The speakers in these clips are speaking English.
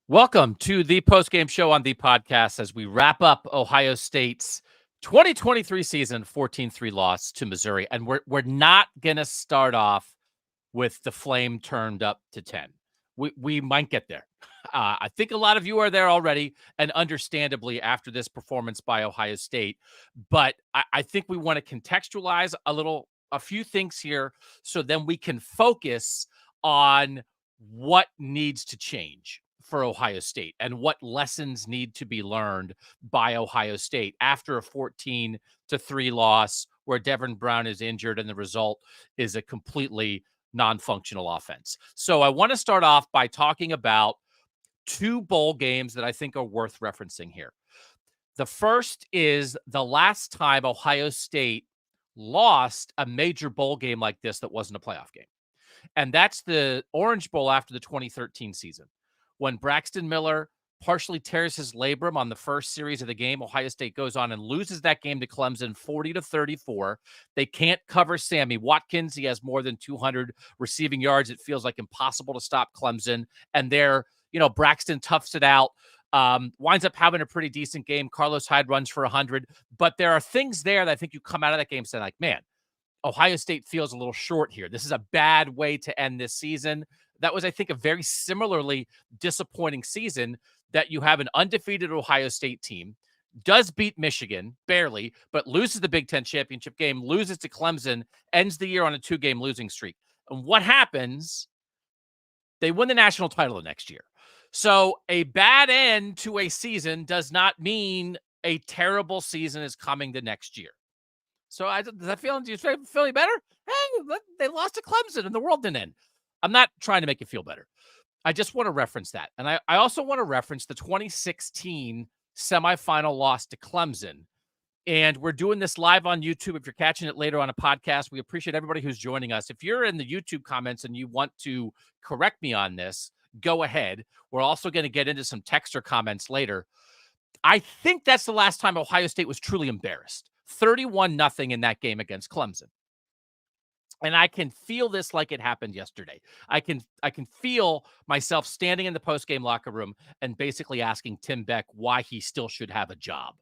Welcome to the postgame show on the podcast as we wrap up Ohio State's 2023 season 14-3 loss to Missouri. And we're not going to start off with the flame turned up to 10. We might get there. I think a lot of you are there already, and understandably after this performance by Ohio State. But I think we want to contextualize a few things here so then we can focus on what needs to change for Ohio State and what lessons need to be learned by Ohio State after a 14-3 loss where Devin Brown is injured and the result is a completely non-functional offense. So I want to start off by talking about two bowl games that I think are worth referencing here. The first is the last time Ohio State lost a major bowl game like this that wasn't a playoff game. And that's the Orange Bowl after the 2013 season, when Braxton Miller partially tears his labrum on the first series of the game. Ohio State goes on and loses that game to Clemson 40-34. They can't cover Sammy Watkins. He has more than 200 receiving yards. It feels like impossible to stop Clemson. And Braxton toughs it out, winds up having a pretty decent game. Carlos Hyde runs for 100. But there are things there that I think you come out of that game saying, like, man, Ohio State feels a little short here. This is a bad way to end this season. That was, I think, a very similarly disappointing season that you have an undefeated Ohio State team, does beat Michigan, barely, but loses the Big Ten championship game, loses to Clemson, ends the year on a 2-game losing streak. And what happens? They win the national title the next year. So a bad end to a season does not mean a terrible season is coming the next year. So does that feel any better? Hey, they lost to Clemson and the world didn't end. I'm not trying to make you feel better. I just want to reference that. And I also want to reference the 2016 semifinal loss to Clemson. And we're doing this live on YouTube. If you're catching it later on a podcast, we appreciate everybody who's joining us. If you're in the YouTube comments and you want to correct me on this, go ahead. We're also going to get into some texter comments later. I think that's the last time Ohio State was truly embarrassed. 31-0 in that game against Clemson. And I can feel this like it happened yesterday. I can feel myself standing in the postgame locker room and basically asking Tim Beck why he still should have a job.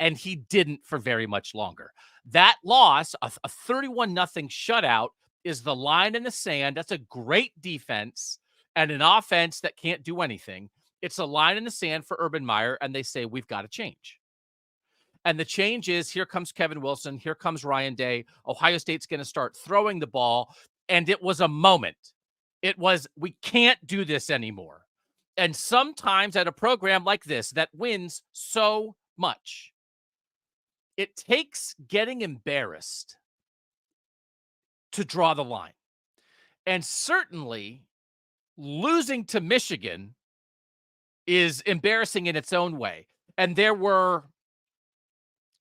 And he didn't for very much longer. That loss, a 31-0 shutout, is the line in the sand. That's a great defense and an offense that can't do anything. It's a line in the sand for Urban Meyer, and they say, we've got to change. And the change is, here comes Kevin Wilson. Here comes Ryan Day. Ohio State's going to start throwing the ball. And it was a moment. It was, we can't do this anymore. And sometimes at a program like this that wins so much, it takes getting embarrassed to draw the line. And certainly losing to Michigan is embarrassing in its own way. And there were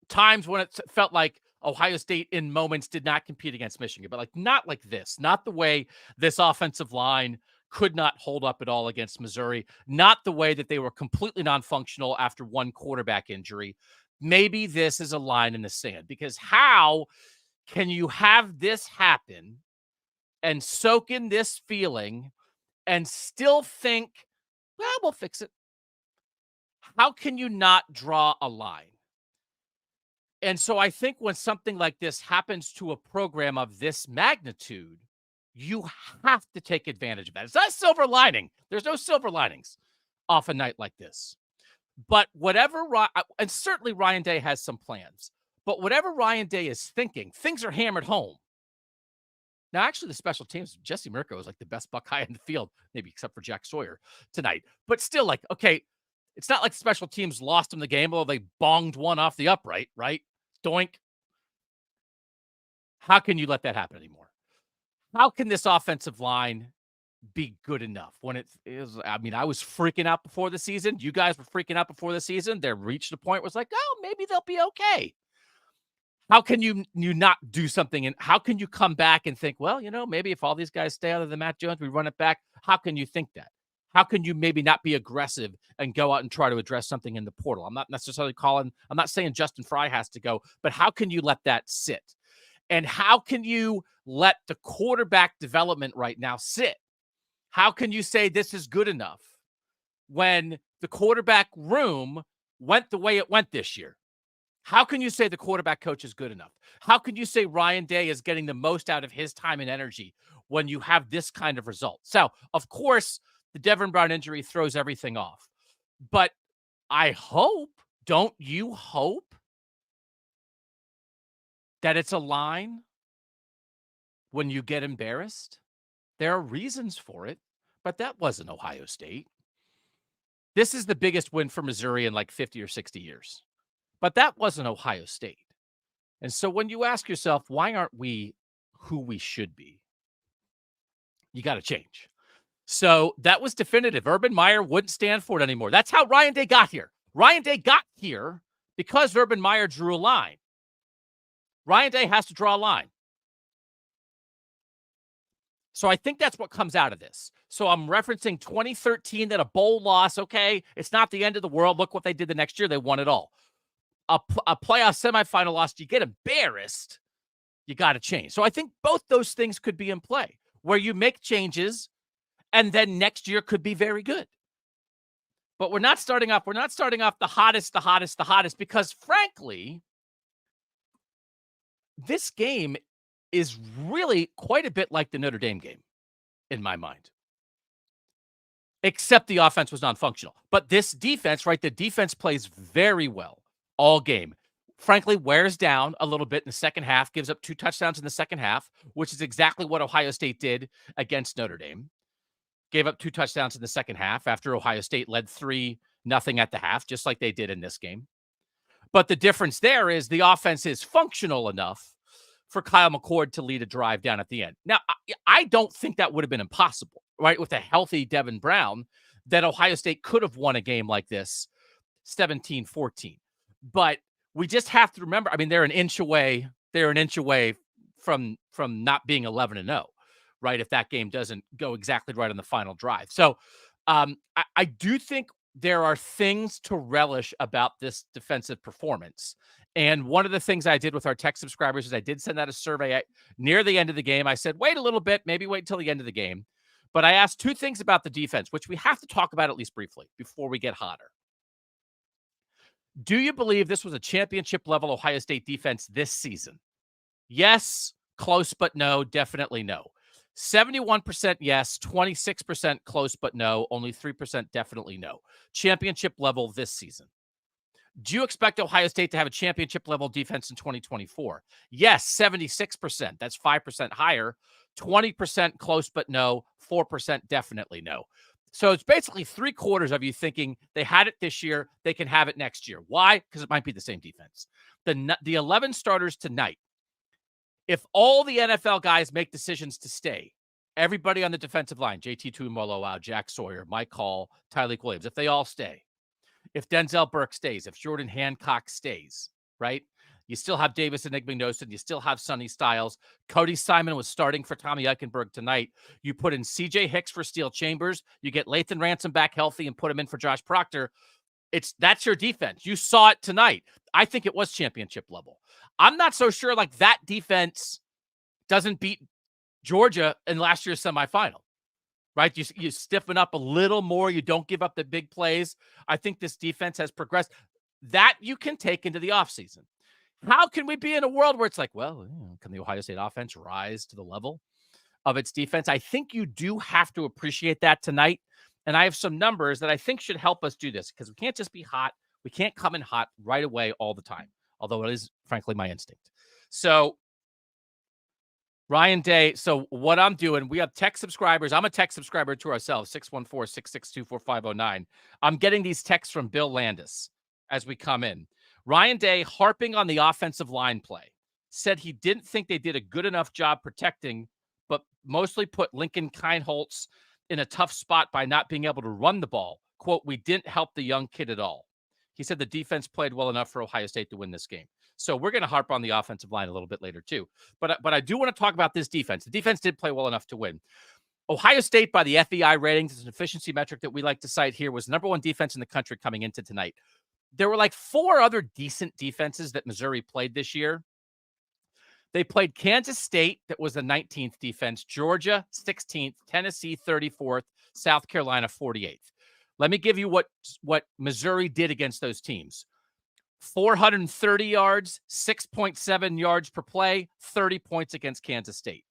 times when it felt like Ohio State in moments did not compete against Michigan, but not like this, not the way this offensive line could not hold up at all against Missouri, not the way that they were completely non-functional after one quarterback injury. Maybe this is a line in the sand, because how can you have this happen and soak in this feeling and still think, well, we'll fix it? How can you not draw a line? And so I think when something like this happens to a program of this magnitude, you have to take advantage of that. It's not a silver lining. There's no silver linings off a night like this. But whatever, and certainly Ryan Day has some plans, but whatever Ryan Day is thinking, things are hammered home. Now, actually, the special teams, Jesse Mirko is like the best Buckeye in the field, maybe except for Jack Sawyer tonight. But still, okay, it's not like special teams lost him the game, although they bonged one off the upright, right? Doink. How can you let that happen anymore? How can this offensive line be good enough when it is? I mean, I was freaking out before the season. You guys were freaking out before the season. They reached a point where it's like, oh, maybe they'll be okay. How can you not do something? And how can you come back and think, well, maybe if all these guys stay out of the Matt Jones, we run it back. How can you think that? How can you maybe not be aggressive and go out and try to address something in the portal? I'm not necessarily I'm not saying Justin Fry has to go, but how can you let that sit? And how can you let the quarterback development right now sit? How can you say this is good enough when the quarterback room went the way it went this year? How can you say the quarterback coach is good enough? How can you say Ryan Day is getting the most out of his time and energy when you have this kind of result? So, of course, the Devin Brown injury throws everything off. But I hope, don't you hope that it's a line when you get embarrassed? There are reasons for it, but that wasn't Ohio State. This is the biggest win for Missouri in like 50 or 60 years. But that wasn't Ohio State. And so when you ask yourself, why aren't we who we should be? You got to change. So that was definitive. Urban Meyer wouldn't stand for it anymore. That's how Ryan Day got here. Ryan Day got here because Urban Meyer drew a line. Ryan Day has to draw a line. So I think that's what comes out of this. So I'm referencing 2013, that a bowl loss. Okay, it's not the end of the world. Look what they did the next year. They won it all. A playoff semifinal loss, you get embarrassed, you got to change. So I think both those things could be in play, where you make changes and then next year could be very good. But we're not starting off the hottest, because frankly, this game is really quite a bit like the Notre Dame game in my mind. Except the offense was non-functional. But this defense, right, the defense plays very well all game. Frankly, wears down a little bit in the second half, gives up 2 touchdowns in the second half, which is exactly what Ohio State did against Notre Dame. Gave up 2 touchdowns in the second half after Ohio State led 3-0 at the half, just like they did in this game. But the difference there is the offense is functional enough for Kyle McCord to lead a drive down at the end. Now, I don't think that would have been impossible, right? With a healthy Devin Brown, that Ohio State could have won a game like this 17-14. But we just have to remember, I mean, they're an inch away from not being 11-0, right? If that game doesn't go exactly right on the final drive. So I do think there are things to relish about this defensive performance. And one of the things I did with our tech subscribers is I did send out a survey near the end of the game. I said, wait a little bit, maybe wait until the end of the game. But I asked 2 things about the defense, which we have to talk about at least briefly before we get hotter. Do you believe this was a championship level Ohio State defense this season? Yes, close but no, definitely no. 71% yes, 26% close but no, only 3% definitely no. Championship level this season. Do you expect Ohio State to have a championship level defense in 2024? Yes, 76%. That's 5% higher. 20% close but no, 4% definitely no. So it's basically 3/4 of you thinking they had it this year, they can have it next year. Why? Because it might be the same defense. The 11 starters tonight, if all the NFL guys make decisions to stay, everybody on the defensive line, JT Tuimoloau, Jack Sawyer, Mike Hall, Tyleik Williams, if they all stay, if Denzel Burke stays, if Jordan Hancock stays, right? You still have Davis Enigma-Nosen. You still have Sonny Styles. Cody Simon was starting for Tommy Eichenberg tonight. You put in C.J. Hicks for Steele Chambers. You get Lathan Ransom back healthy and put him in for Josh Proctor. That's your defense. You saw it tonight. I think it was championship level. I'm not so sure like that defense doesn't beat Georgia in last year's semifinal, right? You stiffen up a little more. You don't give up the big plays. I think this defense has progressed. That you can take into the offseason. How can we be in a world where it's like, well, can the Ohio State offense rise to the level of its defense? I think you do have to appreciate that tonight. And I have some numbers that I think should help us do this, because we can't just be hot. We can't come in hot right away all the time, although it is, frankly, my instinct. So Ryan Day, so what I'm doing, we have tech subscribers. I'm a tech subscriber to ourselves, 614-662-4509. I'm getting these texts from Bill Landis as we come in. Ryan Day, harping on the offensive line play, said he didn't think they did a good enough job protecting, but mostly put Lincoln Kienholz in a tough spot by not being able to run the ball. Quote, we didn't help the young kid at all. He said the defense played well enough for Ohio State to win this game. So we're going to harp on the offensive line a little bit later too. But I do want to talk about this defense. The defense did play well enough to win. Ohio State, by the FEI ratings, it's an efficiency metric that we like to cite here, was number 1 defense in the country coming into tonight. There were like 4 other decent defenses that Missouri played this year. They played Kansas State, that was the 19th defense, Georgia 16th, Tennessee 34th, South Carolina 48th. Let me give you what Missouri did against those teams. 430 yards, 6.7 yards per play, 30 points against Kansas State.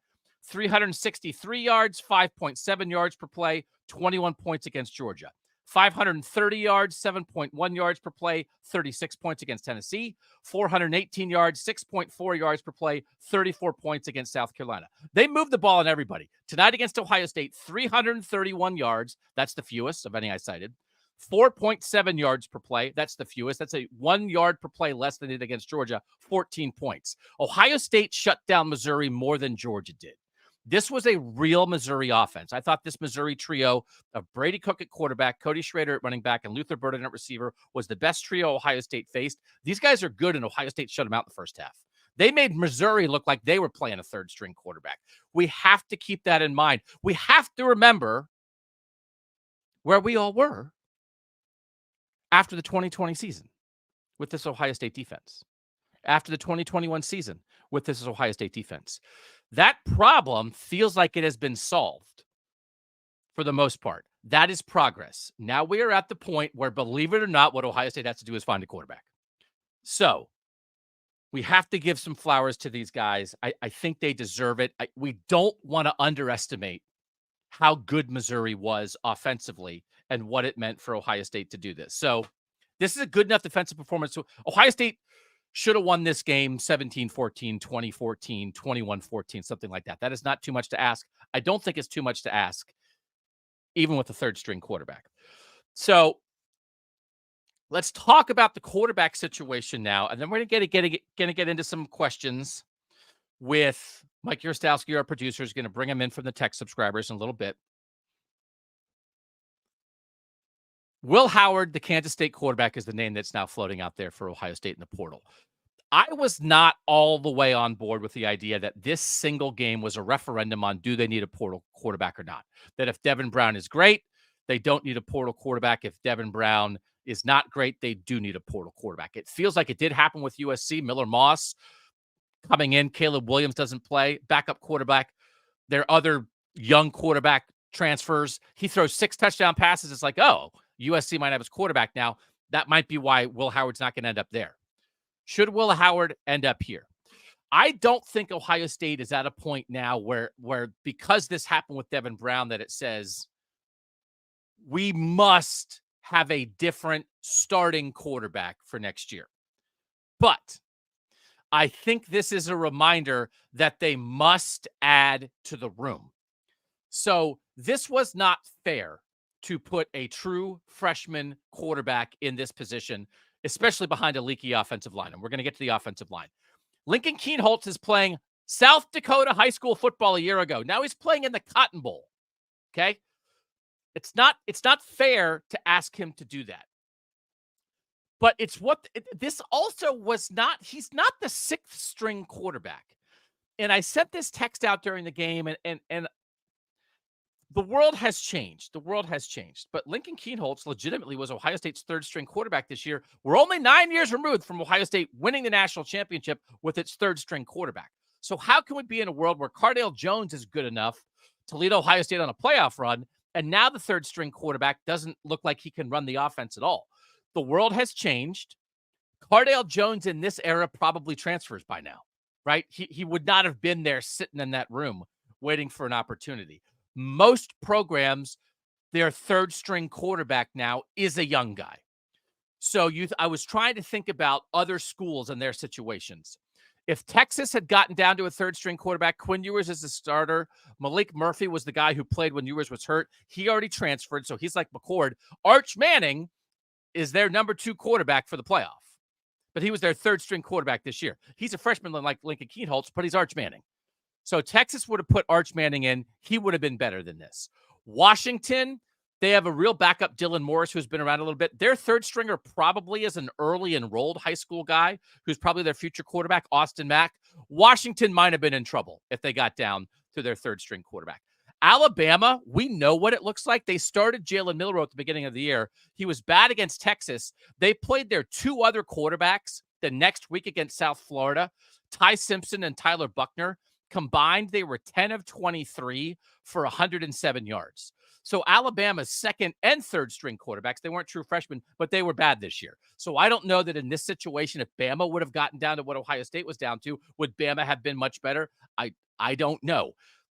363 yards, 5.7 yards per play, 21 points against Georgia. 530 yards, 7.1 yards per play, 36 points against Tennessee. 418 yards, 6.4 yards per play, 34 points against South Carolina. They moved the ball on everybody. Tonight against Ohio State, 331 yards. That's the fewest of any I cited. 4.7 yards per play. That's the fewest. That's a 1 yard per play less than it against Georgia. 14 points. Ohio State shut down Missouri more than Georgia did. This was a real Missouri offense. I thought this Missouri trio of Brady Cook at quarterback, Cody Schrader at running back, and Luther Burden at receiver was the best trio Ohio State faced. These guys are good, and Ohio State shut them out in the first half. They made Missouri look like they were playing a third-string quarterback. We have to keep that in mind. We have to remember where we all were after the 2020 season with this Ohio State defense, after the 2021 season with this Ohio State defense. That problem feels like it has been solved for the most part. That is progress. Now we are at the point where, believe it or not, what Ohio State has to do is find a quarterback. So we have to give some flowers to these guys. I think they deserve it. We don't want to underestimate how good Missouri was offensively and what it meant for Ohio State to do this. So this is a good enough defensive performance. So Ohio State should have won this game 17-14, 20-14, 21-14, something like that. That is not too much to ask. I don't think it's too much to ask, even with the third-string quarterback. So let's talk about the quarterback situation now, and then we're going to get into some questions with Mike Yurstowski, our producer, is going to bring him in from the tech subscribers in a little bit. Will Howard, the Kansas State quarterback, is the name that's now floating out there for Ohio State in the portal. I was not all the way on board with the idea that this single game was a referendum on do they need a portal quarterback or not. That if Devin Brown is great, they don't need a portal quarterback. If Devin Brown is not great, they do need a portal quarterback. It feels like it did happen with USC. Miller Moss coming in, Caleb Williams doesn't play, backup quarterback. Their other young quarterback transfers. He throws 6 touchdown passes. It's like, oh, USC might have his quarterback now. That might be why Will Howard's not going to end up there. Should Will Howard end up here? I don't think Ohio State is at a point now where because this happened with Devin Brown, that it says we must have a different starting quarterback for next year. But I think this is a reminder that they must add to the room. So this was not fair to put a true freshman quarterback in this position, especially behind a leaky offensive line. And we're going to get to the offensive line. Lincoln Kienholz is playing South Dakota high school football a year ago. Now he's playing in the Cotton Bowl. Okay? It's not fair to ask him to do that. But this also was not, he's not the 6th string quarterback. And I sent this text out during the game, and the world has changed. The world has changed. But Lincoln Kienholz legitimately was Ohio State's 3rd string quarterback this year. We're only 9 years removed from Ohio State winning the national championship with its 3rd string quarterback. So how can we be in a world where Cardale Jones is good enough to lead Ohio State on a playoff run, and now the 3rd string quarterback doesn't look like he can run the offense at all? The world has changed. Cardale Jones in this era probably transfers by now, right? He would not have been there sitting in that room waiting for an opportunity. Most programs, their 3rd string quarterback now is a young guy. So I was trying to think about other schools and their situations. If Texas had gotten down to a 3rd string quarterback, Quinn Ewers is the starter. Malik Murphy was the guy who played when Ewers was hurt. He already transferred, so he's like McCord. Arch Manning is their number 2 quarterback for the playoff. But he was their 3rd string quarterback this year. He's a freshman like Lincoln Kienholz, but he's Arch Manning. So Texas would have put Arch Manning in. He would have been better than this. Washington, they have a real backup, Dylan Morris, who's been around a little bit. Their 3rd stringer probably is an early enrolled high school guy who's probably their future quarterback, Austin Mack. Washington might have been in trouble if they got down to their 3rd string quarterback. Alabama, we know what it looks like. They started Jalen Milroe at the beginning of the year. He was bad against Texas. They played their 2 other quarterbacks the next week against South Florida, Ty Simpson and Tyler Buckner. Combined, they were 10 of 23 for 107 yards. So Alabama's second and third string quarterbacks, they weren't true freshmen, but they were bad this year. So I don't know that in this situation, if Bama would have gotten down to what Ohio State was down to, would Bama have been much better? I don't know.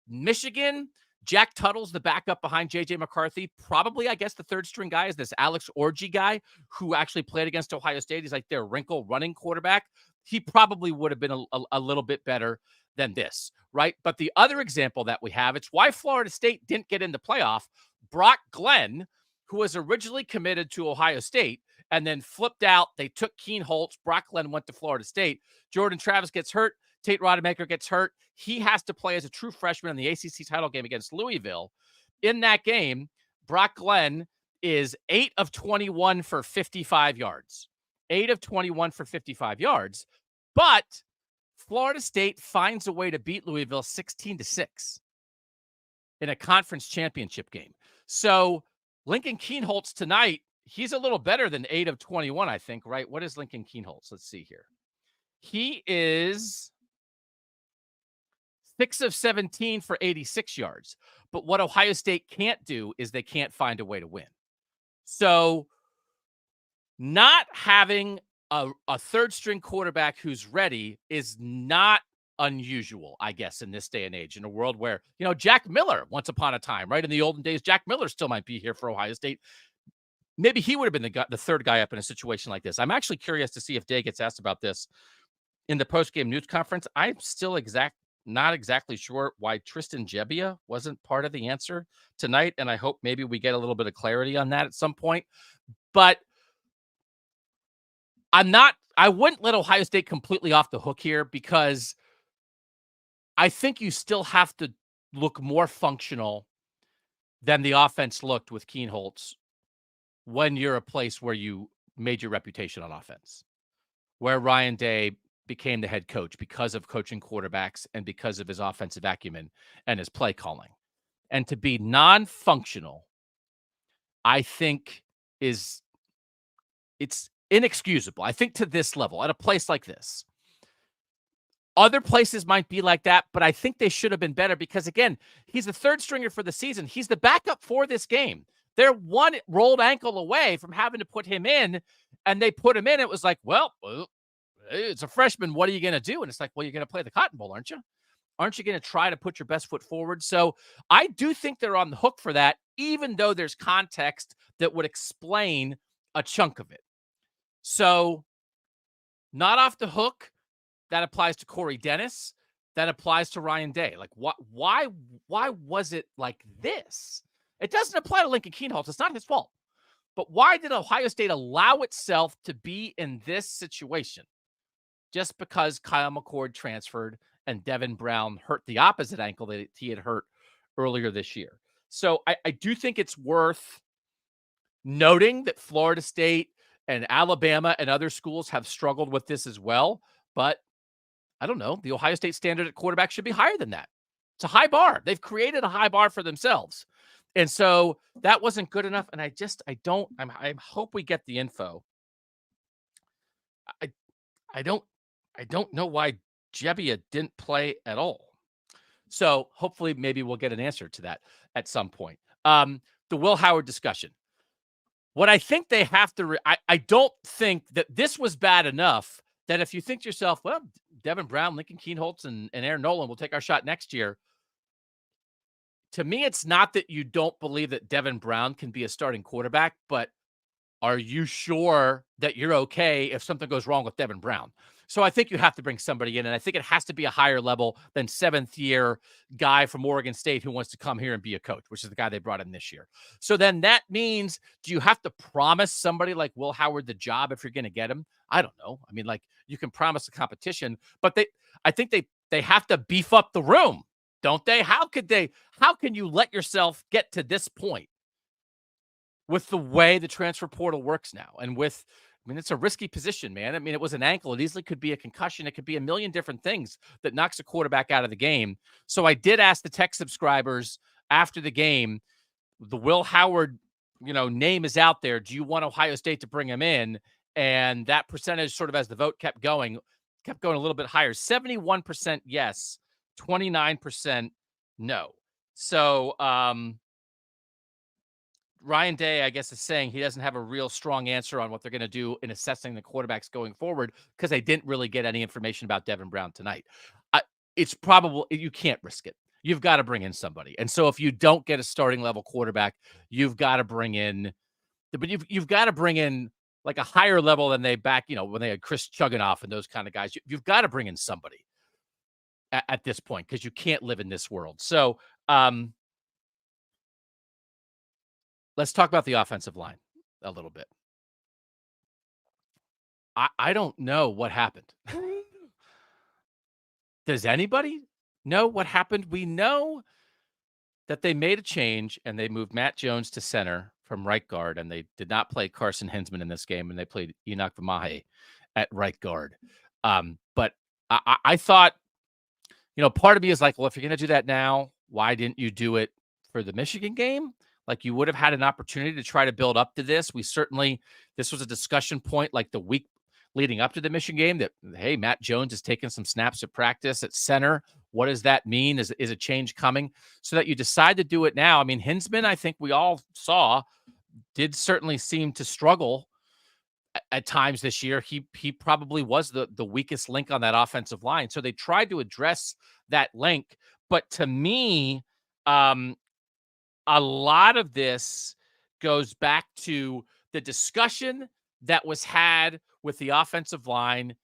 Michigan, Jack Tuttle's the backup behind J.J. McCarthy. Probably, I guess, the third string guy is this Alex Orji guy who actually played against Ohio State. He's like their wrinkle running quarterback. He probably would have been a little bit better than this, right? But the other example that we have, it's why Florida State didn't get into playoff. Brock Glenn, who was originally committed to Ohio State and then flipped out. They took Keen Holtz. Brock Glenn went to Florida State. Jordan Travis gets hurt. Tate Rodemaker gets hurt. He has to play as a true freshman in the ACC title game against Louisville. In that game, Brock Glenn is 8 of 21 for 55 yards. 8 of 21 for 55 yards. But Florida State finds a way to beat Louisville 16-6 in a conference championship game. So Lincoln Keenholz tonight, he's a little better than 8 of 21, I think, right? What is Lincoln Keenholz? Let's see here. He is 6 of 17 for 86 yards. But what Ohio State can't do is they can't find a way to win. So not having a third string quarterback who's ready is not unusual, I guess, in this day and age, in a world where, Jack Miller, once upon a time, right? In the olden days, Jack Miller still might be here for Ohio State. Maybe he would have been the third guy up in a situation like this. I'm actually curious to see if Day gets asked about this in the post-game news conference. I'm still not exactly sure why Tristan Gebbia wasn't part of the answer tonight, and I hope maybe we get a little bit of clarity on that at some point. But I wouldn't let Ohio State completely off the hook here, because I think you still have to look more functional than the offense looked with Keenholz when you're a place where you made your reputation on offense, where Ryan Day became the head coach because of coaching quarterbacks and because of his offensive acumen and his play calling. And to be non-functional, I think it's inexcusable. I think to this level, at a place like this. Other places might be like that, but I think they should have been better because, again, he's the third stringer for the season. He's the backup for this game. They're one rolled ankle away from having to put him in, and they put him in. It was like, well, it's a freshman. What are you going to do? And it's like, well, you're going to play the Cotton Bowl, aren't you? Aren't you going to try to put your best foot forward? So I do think they're on the hook for that, even though there's context that would explain a chunk of it. So not off the hook. That applies to Corey Dennis. That applies to Ryan Day. Like, why was it like this? It doesn't apply to Lincoln Keenholz. It's not his fault. But why did Ohio State allow itself to be in this situation? Just because Kyle McCord transferred and Devin Brown hurt the opposite ankle that he had hurt earlier this year. So I do think it's worth noting that Florida State and Alabama and other schools have struggled with this as well. But I don't know. The Ohio State standard at quarterback should be higher than that. It's a high bar. They've created a high bar for themselves. And so that wasn't good enough. And I hope we get the info. I don't know why Gebbia didn't play at all. So hopefully maybe we'll get an answer to that at some point. The Will Howard discussion. What I think they have to, I don't think that this was bad enough that if you think to yourself, well, Devin Brown, Lincoln Keenholz, and Aaron Nolan will take our shot next year. To me, it's not that you don't believe that Devin Brown can be a starting quarterback, but are you sure that you're okay if something goes wrong with Devin Brown? So I think you have to bring somebody in, and I think it has to be a higher level than seventh-year guy from Oregon State who wants to come here and be a coach, which is the guy they brought in this year. So then that means, do you have to promise somebody like Will Howard the job if you're going to get him? I don't know. I mean, like, you can promise a competition, but I think they have to beef up the room, don't they? How can you let yourself get to this point with the way the transfer portal works now? And it's a risky position, man. I mean, it was an ankle. It easily could be a concussion. It could be a million different things that knocks a quarterback out of the game. So I did ask the tech subscribers after the game, the Will Howard, name is out there. Do you want Ohio State to bring him in? And that percentage, sort of as the vote kept going a little bit higher. 71% yes, 29% no. So Ryan Day, I guess, is saying he doesn't have a real strong answer on what they're going to do in assessing the quarterbacks going forward because they didn't really get any information about Devin Brown tonight. It's probable you can't risk it. You've got to bring in somebody. And so if you don't get a starting level quarterback, you've got to bring in, but you've got to bring in like a higher level than they back, when they had Chris Chugginoff and those kind of guys. You've got to bring in somebody at this point because you can't live in this world. So let's talk about the offensive line a little bit. I don't know what happened. Does anybody know what happened? We know that they made a change and they moved Matt Jones to center from right guard, and they did not play Carson Hinsman in this game, and they played Enoch Vamahe at right guard. But I thought, part of me is like, well, if you're going to do that now, why didn't you do it for the Michigan game? Like, you would have had an opportunity to try to build up to this. This was a discussion point like the week leading up to the Michigan game that, hey, Matt Jones is taking some snaps at practice at center. What does that mean? Is a change coming? So that you decide to do it now. I mean, Hinsman, I think we all saw, did certainly seem to struggle at times this year. He probably was the weakest link on that offensive line. So they tried to address that link. But to me, a lot of this goes back to the discussion that was had with the offensive line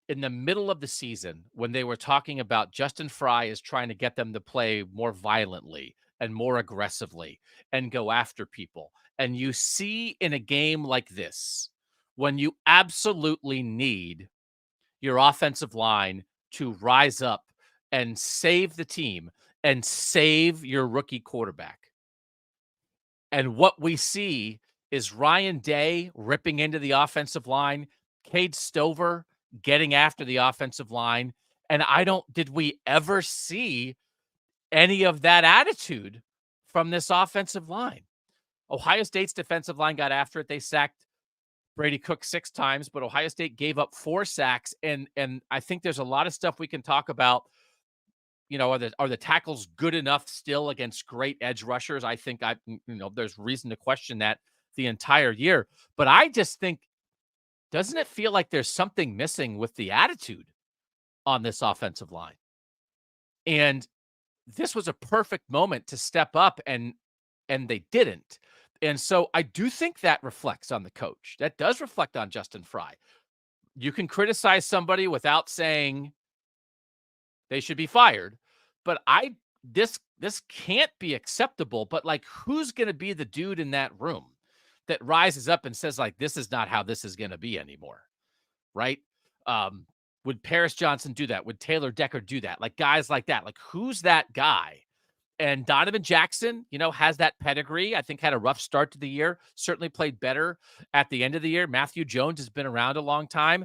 in the middle of the season when they were talking about Justin Fry is trying to get them to play more violently and more aggressively and go after people. And you see in a game like this, when you absolutely need your offensive line to rise up and save the team and save your rookie quarterback. And what we see is Ryan Day ripping into the offensive line, Cade Stover getting after the offensive line. And did we ever see any of that attitude from this offensive line? Ohio State's defensive line got after it. They sacked Brady Cook 6 times, but Ohio State gave up 4 sacks. And I think there's a lot of stuff we can talk about. Are the tackles good enough still against great edge rushers? I think there's reason to question that the entire year. But I just think, doesn't it feel like there's something missing with the attitude on this offensive line? And this was a perfect moment to step up, and they didn't. And so I do think that reflects on the coach. That does reflect on Justin Fry. You can criticize somebody without saying they should be fired, but this can't be acceptable. But like, who's going to be the dude in that room that rises up and says, like, this is not how this is going to be anymore, right? Would Paris Johnson do that? Would Taylor Decker do that? Like, guys like that. Like, who's that guy? And Donovan Jackson, has that pedigree. I think had a rough start to the year. Certainly played better at the end of the year. Matthew Jones has been around a long time.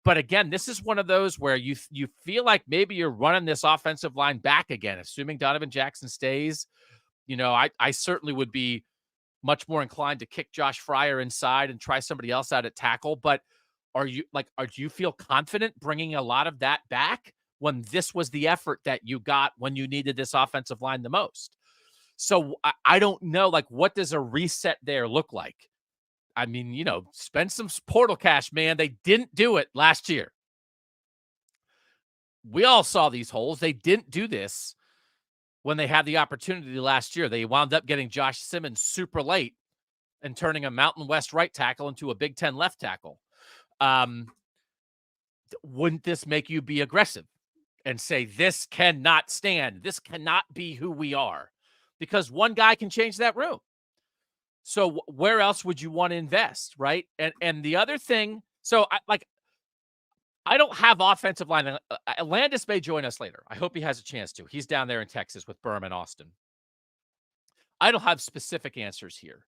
But again, this is one of those where you feel like maybe you're running this offensive line back again, assuming Donovan Jackson stays. I certainly would be much more inclined to kick Josh Fryer inside and try somebody else out at tackle. But do you feel confident bringing a lot of that back when this was the effort that you got when you needed this offensive line the most? So I don't know, like, what does a reset there look like? I mean, spend some portal cash, man. They didn't do it last year. We all saw these holes. They didn't do this when they had the opportunity last year. They wound up getting Josh Simmons super late and turning a Mountain West right tackle into a Big Ten left tackle. Wouldn't this make you be aggressive and say, this cannot stand? This cannot be who we are, because one guy can change that room. So where else would you want to invest, right? And the other thing, so I don't have offensive line. Landis may join us later. I hope he has a chance to. He's down there in Texas with Berm and Austin. I don't have specific answers here,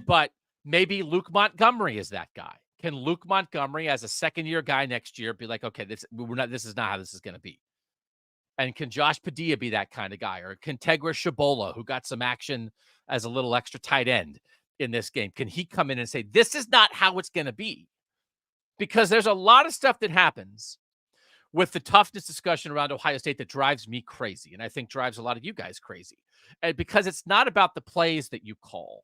but maybe Luke Montgomery is that guy. Can Luke Montgomery, as a second-year guy next year, be like, okay, this is not how this is going to be? And can Josh Padilla be that kind of guy? Or can Tegra Shabola, who got some action as a little extra tight end in this game, can he come in and say, this is not how it's going to be? Because there's a lot of stuff that happens with the toughness discussion around Ohio State that drives me crazy, and I think drives a lot of you guys crazy. And because it's not about the plays that you call.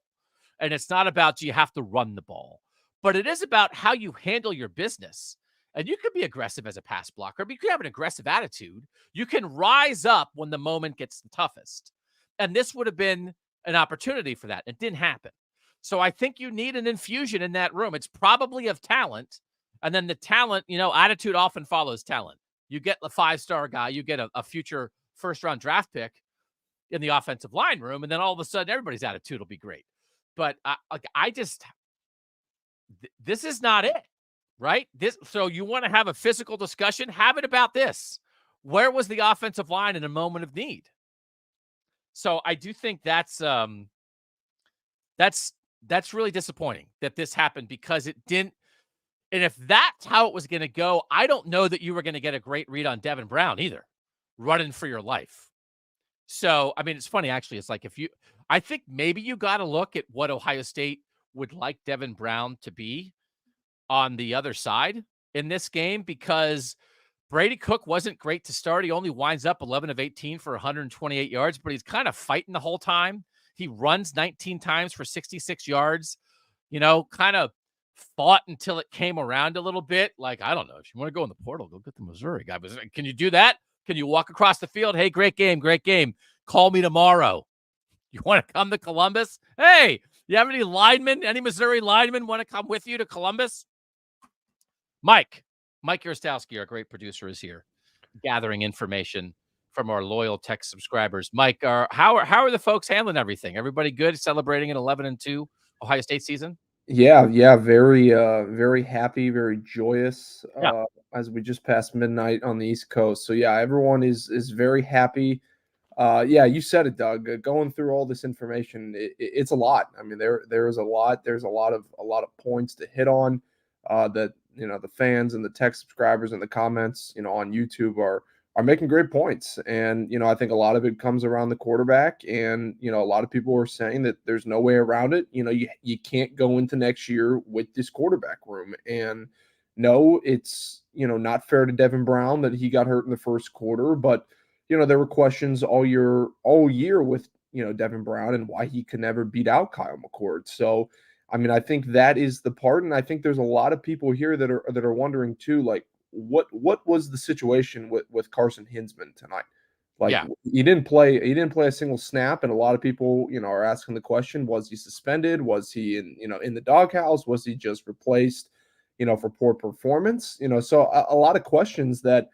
And it's not about, do you have to run the ball? But it is about how you handle your business. And you can be aggressive as a pass blocker, but you can have an aggressive attitude. You can rise up when the moment gets the toughest. And this would have been an opportunity for that. It didn't happen. So I think you need an infusion in that room. It's probably of talent. And then the talent, attitude often follows talent. You get the 5-star guy, you get a future first-round draft pick in the offensive line room, and then all of a sudden everybody's attitude will be great. But this is not it, right? So you want to have a physical discussion? Have it about this. Where was the offensive line in a moment of need? So I do think that's really disappointing that this happened, because it didn't. And if that's how it was going to go, I don't know that you were going to get a great read on Devin Brown either, running for your life. So, I mean, it's funny, actually. It's like, I think maybe you got to look at what Ohio State would like Devin Brown to be on the other side in this game, because Brady Cook wasn't great to start. He only winds up 11 of 18 for 128 yards, but he's kind of fighting the whole time. He runs 19 times for 66 yards, kind of fought until it came around a little bit. Like, I don't know, if you want to go in the portal, go get the Missouri guy. But can you do that? Can you walk across the field? Hey, great game. Call me tomorrow. You want to come to Columbus? Hey, you have any Missouri linemen want to come with you to Columbus? Mike Yarostowski, our great producer, is here gathering information from our loyal tech subscribers. Mike, how are the folks handling everything? Everybody good, celebrating an 11-2 Ohio State season? Yeah, very, very happy, very joyous. As we just passed midnight on the East Coast, so yeah, everyone is very happy. Yeah, you said it, Doug. Going through all this information, it's a lot. I mean, there is a lot. There's a lot of points to hit on. That the fans and the tech subscribers and the comments on YouTube are making great points. And I think a lot of it comes around the quarterback. And a lot of people are saying that there's no way around it. You can't go into next year with this quarterback room. And no, it's not fair to Devin Brown that he got hurt in the first quarter, but there were questions all year with, Devin Brown and why he could never beat out Kyle McCord. So, I mean, I think that is the part. And I think there's a lot of people here that are wondering too, like, what was the situation with Carson Hinsman tonight? Like, yeah. he didn't play a single snap. And a lot of people, are asking the question, was he suspended? Was he in the doghouse? Was he just replaced, for poor performance? So a lot of questions that,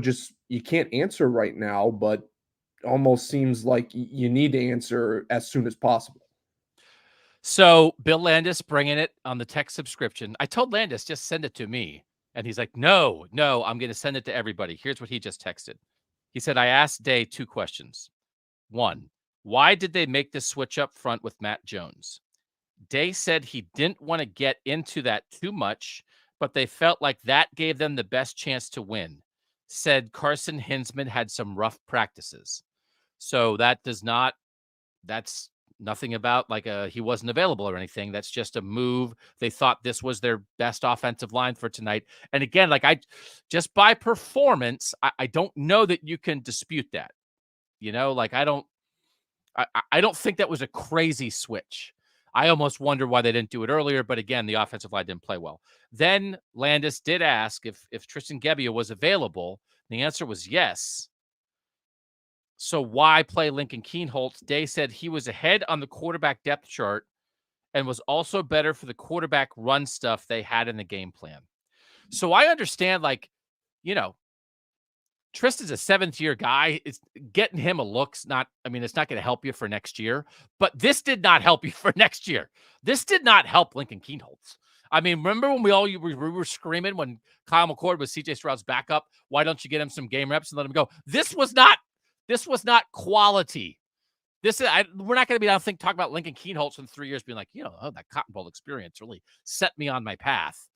just you can't answer right now, but almost seems like you need to answer as soon as possible. So Bill Landis bringing it on the tech subscription. I told Landis, just send it to me. And he's like, no, I'm going to send it to everybody. Here's what he just texted. He said, I asked Day 2 questions. 1, why did they make the switch up front with Matt Jones? Day said he didn't want to get into that too much, but they felt like that gave them the best chance to win. Said Carson Hinsman had some rough practices. So that's nothing about like he wasn't available or anything. That's just a move. They thought this was their best offensive line for tonight. And again, like just by performance, I don't know that you can dispute that. Like I don't think that was a crazy switch. I almost wonder why they didn't do it earlier. But again, the offensive line didn't play well. Then Landis did ask if Tristan Gebbia was available. The answer was yes. So why play Lincoln Kienholz? Day said he was ahead on the quarterback depth chart and was also better for the quarterback run stuff they had in the game plan. So I understand, like, Tristan's a 7th-year guy. It's getting him a look's it's not going to help you for next year, but this did not help you for next year. This did not help Lincoln Kienholz. I mean, remember when we were screaming when Kyle McCord was CJ Stroud's backup? Why don't you get him some game reps and let him go? This was not quality. We're not going to be, I don't think, talking about Lincoln Kienholz in 3 years being like, that Cotton Bowl experience really set me on my path.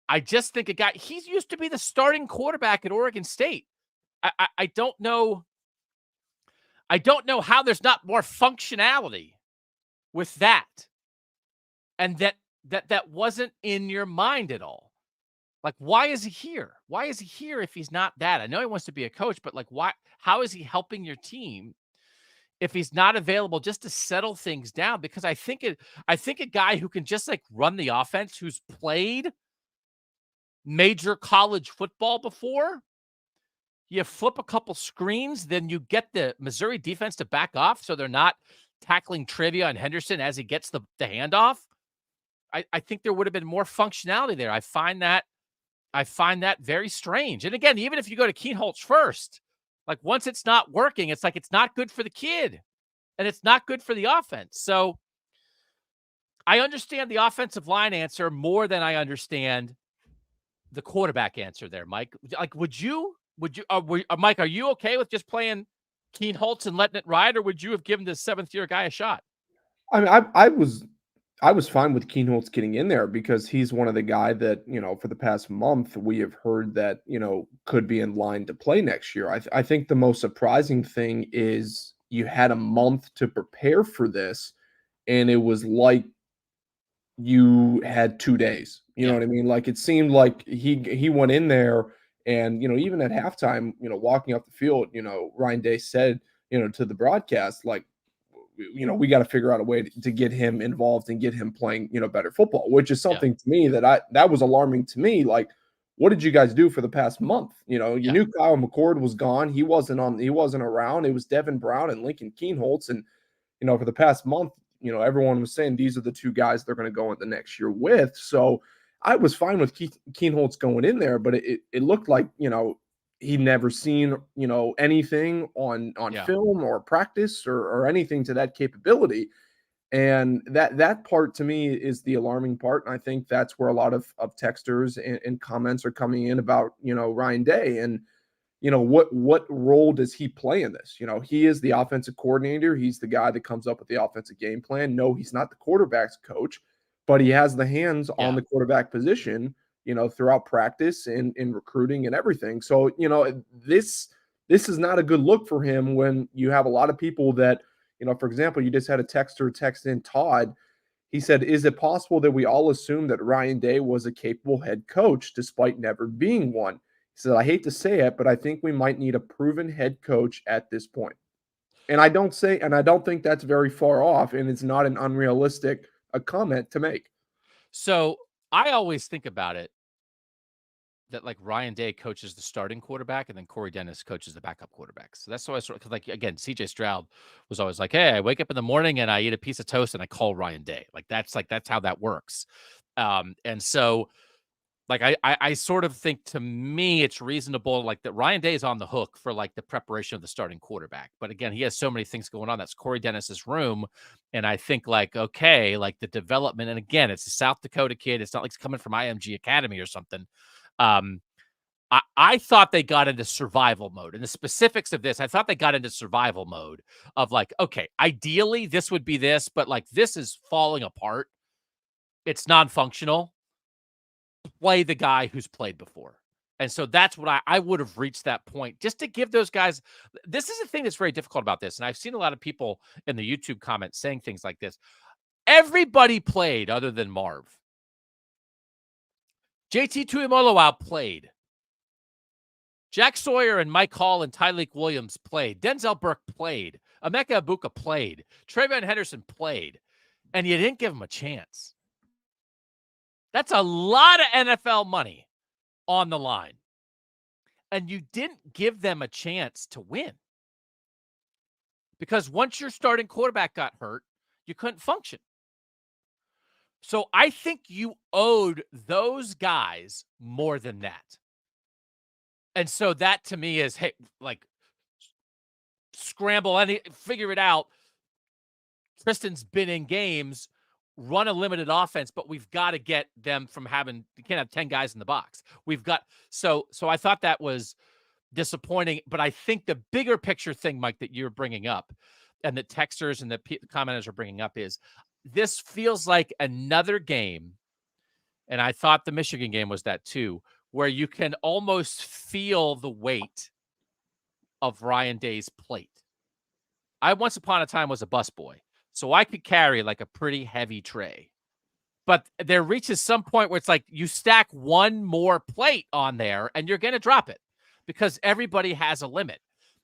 I just think he's used to be the starting quarterback at Oregon State. I don't know how there's not more functionality with that. And that wasn't in your mind at all. Like, why is he here? Why is he here if he's not that? I know he wants to be a coach, but like, why? How is he helping your team if he's not available, just to settle things down, because I think a guy who can just like run the offense, who's played major college football before, you flip a couple screens, then you get the Missouri defense to back off so they're not tackling trivia on Henderson as he gets the handoff. I think there would have been more functionality there. I find that very strange. And again, even if you go to Keenholz first, like once it's not working, it's like it's not good for the kid and it's not good for the offense. So I understand the offensive line answer more than I understand the quarterback answer there, Mike. Like, Mike, are you okay with just playing Keenholz and letting it ride, or would you have given this 7th-year guy a shot? I mean, I was fine with Keenholz getting in there because he's one of the guy that, for the past month, we have heard that, could be in line to play next year. I think the most surprising thing is you had a month to prepare for this, and it was like you had 2 days. You know what I mean? Like, it seemed like he went in there and, even at halftime, walking off the field, Ryan Day said, to the broadcast, like, we got to figure out a way to get him involved and get him playing, better football, which is something to me that was alarming to me. Like, what did you guys do for the past month? You knew Kyle McCord was gone. He wasn't around. It was Devin Brown and Lincoln Keenholz. And, for the past month, everyone was saying these are the two guys they're going to go into next year with. So I was fine with Keenholz going in there, but it looked like, he'd never seen, anything on film or practice or anything to that capability. And that part to me is the alarming part. And I think that's where a lot of texters and comments are coming in about, Ryan Day and, what role does he play in this? He is the offensive coordinator. He's the guy that comes up with the offensive game plan. No, he's not the quarterback's coach, but he has the hands on the quarterback position, throughout practice and in recruiting and everything. So, this is not a good look for him when you have a lot of people that, for example, you just had a texter text in Todd. He said, is it possible that we all assume that Ryan Day was a capable head coach despite never being one? He said, I hate to say it, but I think we might need a proven head coach at this point. And I don't think that's very far off, and it's not an unrealistic comment to make. So I always think about it that like Ryan Day coaches the starting quarterback and then Corey Dennis coaches the backup quarterback. So that's why like, again, CJ Stroud was always like, hey, I wake up in the morning and I eat a piece of toast and I call Ryan Day. That's how that works. And so like, I sort of think, to me, it's reasonable, like, that Ryan Day is on the hook for like the preparation of the starting quarterback. But again, he has so many things going on. That's Corey Dennis's room. And I think like, okay, like the development, and again, it's a South Dakota kid. It's not like it's coming from IMG Academy or something. I thought they got into survival mode. And the specifics of this, I thought they got into survival mode of like, okay, ideally this would be this, but like this is falling apart. It's non-functional. Play the guy who's played before. And so that's what I would have reached that point just to give those guys. This is the thing that's very difficult about this. And I've seen a lot of people in the YouTube comments saying things like this. Everybody played other than Marv. JT Tuimoloau played. Jack Sawyer and Mike Hall and Tyleek Williams played. Denzel Burke played. Emeka Ibuka played. Trayvon Henderson played. And you didn't give him a chance. That's a lot of NFL money on the line. And you didn't give them a chance to win. Because once your starting quarterback got hurt, you couldn't function. So I think you owed those guys more than that. And so that to me is, hey, like, scramble, figure it out. Tristan's been in games, run a limited offense, but we've got to get them from you can't have 10 guys in the box. So I thought that was disappointing, but I think the bigger picture thing, Mike, that you're bringing up and the texters and the commenters are bringing up is this feels like another game. And I thought the Michigan game was that too, where you can almost feel the weight of Ryan Day's plate. I once upon a time was a busboy, so I could carry like a pretty heavy tray. But there reaches some point where it's like you stack one more plate on there and you're going to drop it because everybody has a limit.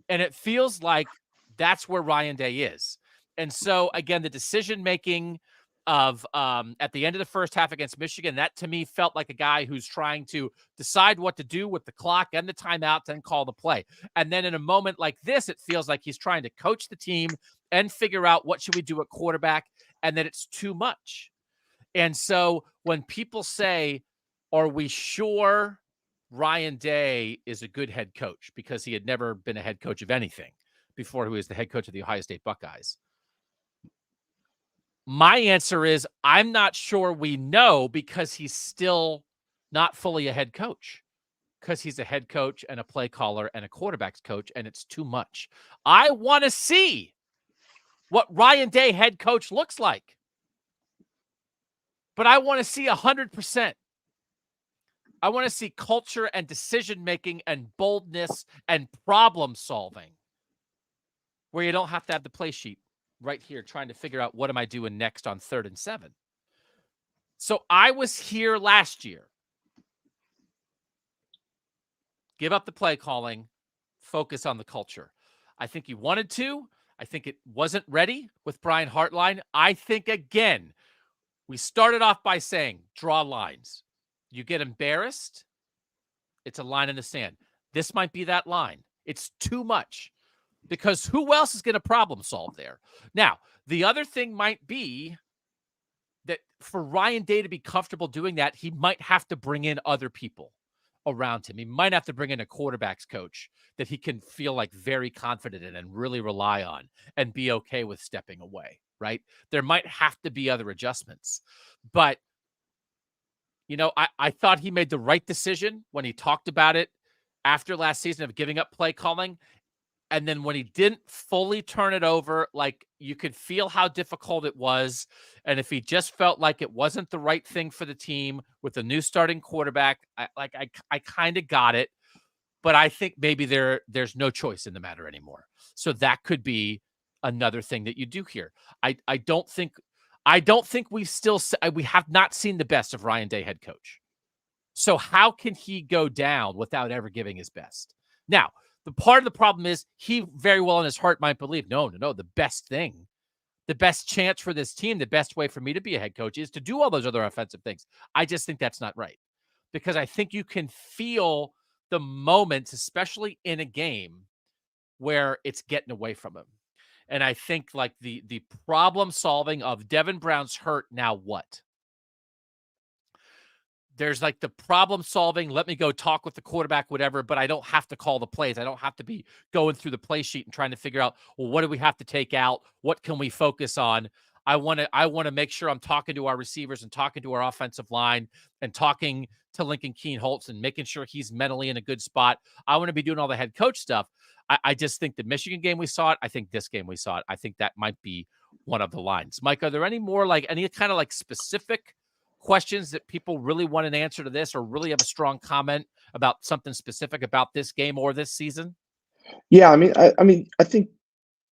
And it feels like That's where Ryan Day is. And so, again, the decision-making of at the end of the first half against Michigan, that to me felt like a guy who's trying to decide what to do with the clock and the timeouts and call the play. And then in a moment like this, it feels like he's trying to coach the team and figure out what should we do at quarterback, and that it's too much. And so when people say, are we sure Ryan Day is a good head coach, because he had never been a head coach of anything before he was the head coach of the Ohio State Buckeyes? My answer is I'm not sure we know, because he's still not fully a head coach, because he's a head coach and a play caller and a quarterback's coach, and it's too much. I want to see what Ryan Day head coach looks like, but I want to see 100%. I want to see culture and decision-making and boldness and problem solving, where you don't have to have the play sheet right here trying to figure out what am I doing next on 3rd and 7. So I was here last year. Give up the play calling, focus on the culture. I think he wanted to. I think it wasn't ready with Brian Hartline. I think, again, we started off by saying, draw lines. You get embarrassed, it's a line in the sand. This might be that line. It's too much, because who else is going to problem solve there? Now, the other thing might be that for Ryan Day to be comfortable doing that, he might have to bring in other people around him. He might have to bring in a quarterback's coach that he can feel like very confident in and really rely on and be okay with stepping away, right? There might have to be other adjustments. But, you know, I thought he made the right decision when he talked about it after last season of giving up play calling. And then when he didn't fully turn it over, like, you could feel how difficult it was. And if he just felt like it wasn't the right thing for the team with a new starting quarterback, I kind of got it. But I think maybe there's no choice in the matter anymore. So that could be another thing that you do here. I don't think we have not seen the best of Ryan Day head coach. So how can he go down without ever giving his best? Now, the part of the problem is he very well in his heart might believe, no, the best thing, the best chance for this team, the best way for me to be a head coach is to do all those other offensive things. I just think that's not right, because I think you can feel the moments, especially in a game, where it's getting away from him. And I think like the problem solving of Devin Brown's hurt, now what? There's like the problem solving, let me go talk with the quarterback, whatever, but I don't have to call the plays. I don't have to be going through the play sheet and trying to figure out, well, what do we have to take out? What can we focus on? I want to make sure I'm talking to our receivers and talking to our offensive line and talking to Lincoln Keen-Holtz and making sure he's mentally in a good spot. I want to be doing all the head coach stuff. I just think the Michigan game we saw it. I think this game we saw it. I think that might be one of the lines. Mike, are there any more like any kind of like specific questions that people really want an answer to this, or really have a strong comment about something specific about this game or this season? Yeah, I think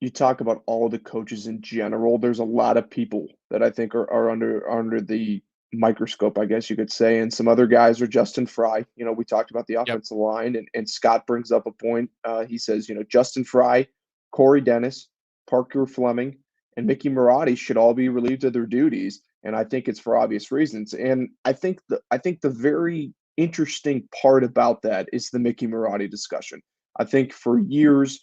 you talk about all the coaches in general. There's a lot of people that I think are under the microscope, I guess you could say. And some other guys are Justin Fry. You know, we talked about the Yep. offensive line, and Scott brings up a point. He says, you know, Justin Fry, Corey Dennis, Parker Fleming, and Mickey Marotti should all be relieved of their duties. And I think it's for obvious reasons. And I think the very interesting part about that is the Mickey Marotti discussion. I think for years,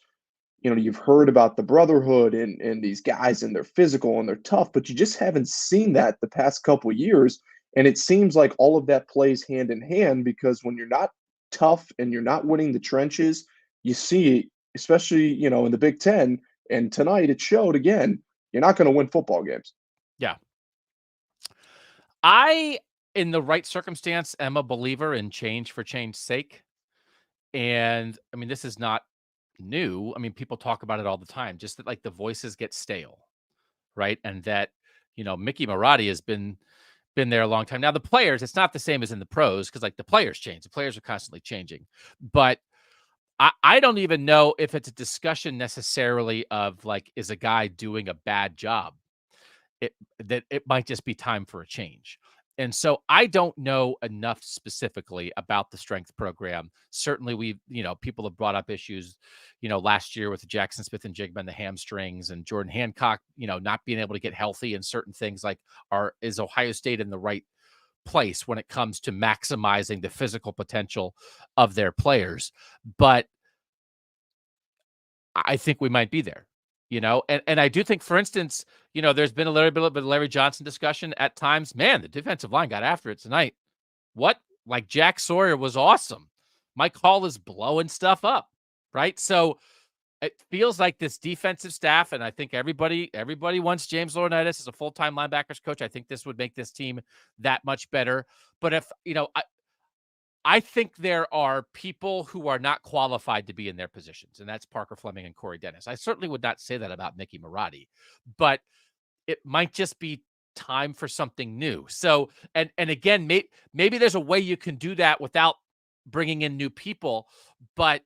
you know, you've heard about the brotherhood and these guys, and they're physical and they're tough, but you just haven't seen that the past couple of years. And it seems like all of that plays hand in hand, because when you're not tough and you're not winning the trenches, you see, especially, you know, in the Big Ten, and tonight it showed again, you're not going to win football games. Yeah. In the right circumstance, am a believer in change for change's sake. And I mean, this is not new. I mean, people talk about it all the time, just that like the voices get stale, right? And that, you know, Mickey Marotti has been there a long time. Now, the players, it's not the same as in the pros, because like the players change. The players are constantly changing. But I don't even know if it's a discussion necessarily of like, is a guy doing a bad job? It might just be time for a change. And so I don't know enough specifically about the strength program. Certainly people have brought up issues, last year with Jackson Smith and Jigma and the hamstrings and Jordan Hancock, not being able to get healthy and certain things like is Ohio State in the right place when it comes to maximizing the physical potential of their players. But I think we might be there, and I do think, for instance, there's been a little bit of a Larry Johnson discussion at times. Man, the defensive line got after it tonight. What? Like Jack Sawyer was awesome. Mike Hall is blowing stuff up, right? So it feels like this defensive staff, and I think everybody wants James Laurinaitis as a full-time linebackers coach. I think this would make this team that much better. But if, I think there are people who are not qualified to be in their positions, and that's Parker Fleming and Corey Dennis. I certainly would not say that about Mickey Marotti, but it might just be time for something new. So, and again, maybe there's a way you can do that without bringing in new people, but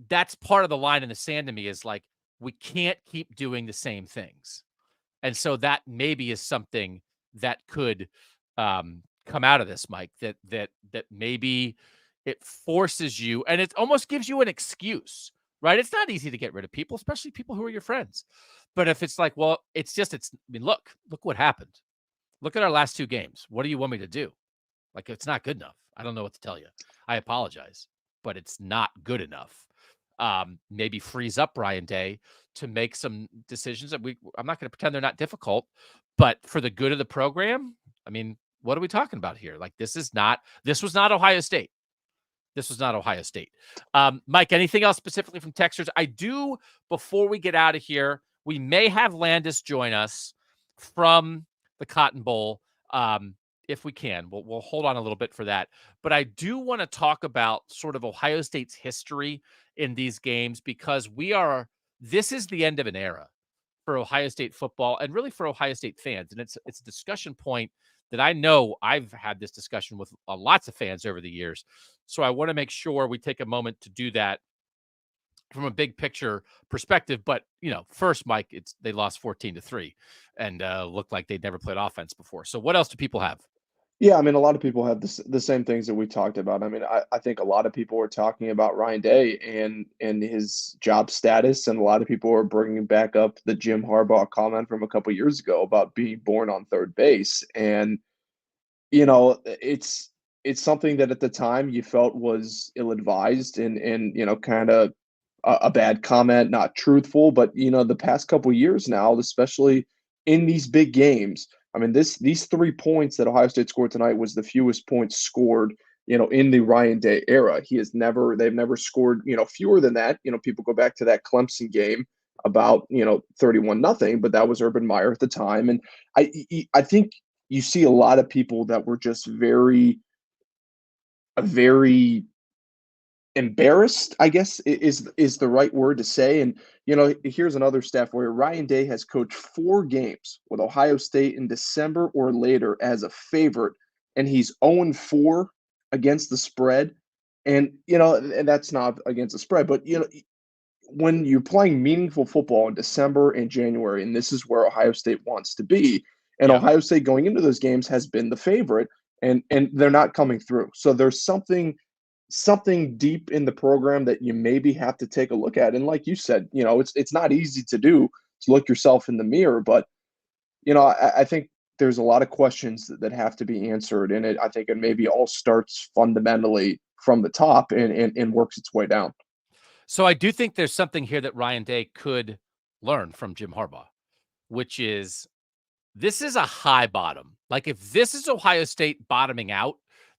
that's part of the line in the sand to me is like, we can't keep doing the same things. And so that maybe is something that could come out of this, Mike, that maybe it forces you, and it almost gives you an excuse, right? It's not easy to get rid of people, especially people who are your friends. But if it's like, well, look what happened. Look at our last two games. What do you want me to do? Like, it's not good enough. I don't know what to tell you. I apologize, but it's not good enough. Maybe frees up Ryan Day to make some decisions that I'm not going to pretend they're not difficult, but for the good of the program, I mean, what are we talking about here? Like, this was not Ohio State. This was not Ohio State. Mike, anything else specifically from Texters? I do, before we get out of here, we may have Landis join us from the Cotton Bowl. If we can, we'll hold on a little bit for that. But I do want to talk about sort of Ohio State's history in these games, because this is the end of an era for Ohio State football and really for Ohio State fans. And it's a discussion point that I know I've had this discussion with lots of fans over the years. So I want to make sure we take a moment to do that from a big picture perspective. But, first, Mike, they lost 14-3 and looked like they'd never played offense before. So what else do people have? Yeah, I mean, a lot of people have the same things that we talked about. I mean, I think a lot of people are talking about Ryan Day and his job status, and a lot of people are bringing back up the Jim Harbaugh comment from a couple years ago about being born on third base. And, it's something that at the time you felt was ill-advised and kind of a bad comment, not truthful. But, the past couple years now, especially in these big games, I mean, these 3 points that Ohio State scored tonight was the fewest points scored, in the Ryan Day era. They've never scored, fewer than that. People go back to that Clemson game about, 31-0, but that was Urban Meyer at the time. And I think you see a lot of people that were just very embarrassed, I guess is the right word to say. And here's another stat for you. Ryan Day has coached 4 games with Ohio State in December or later as a favorite, and he's 0-4 against the spread. And and that's not against the spread, but when you're playing meaningful football in December and January, and this is where Ohio State wants to be, and Yeah. Ohio State going into those games has been the favorite, and they're not coming through. So there's something deep in the program that you maybe have to take a look at. And like you said, it's not easy to do, to look yourself in the mirror, but I think there's a lot of questions that have to be answered, and I think it maybe all starts fundamentally from the top and works its way down. So I do think there's something here that Ryan Day could learn from Jim Harbaugh, which is, this is a high bottom. Like, if this is Ohio State bottoming out,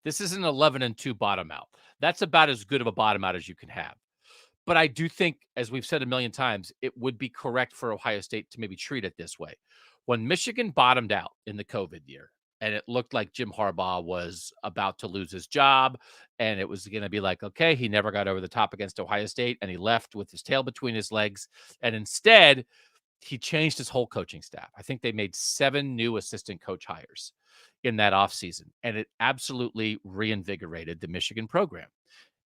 this is an 11-2 bottom out. That's about as good of a bottom out as you can have. But I do think, as we've said a million times, it would be correct for Ohio State to maybe treat it this way. When Michigan bottomed out in the COVID year, and it looked like Jim Harbaugh was about to lose his job, and it was going to be like, okay, he never got over the top against Ohio State, and he left with his tail between his legs. And instead, he changed his whole coaching staff. I think they made 7 new assistant coach hires in that offseason, and it absolutely reinvigorated the Michigan program.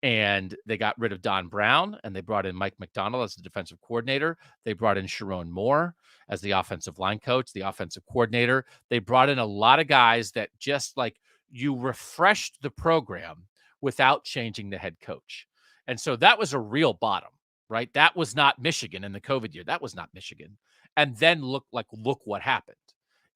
And they got rid of Don Brown, and they brought in Mike McDonald as the defensive coordinator. They brought in Sharon Moore as the offensive line coach, the offensive coordinator. They brought in a lot of guys that just like you refreshed the program without changing the head coach. And so that was a real bottom, right? That was not Michigan in the COVID year. That was not Michigan. And then look what happened.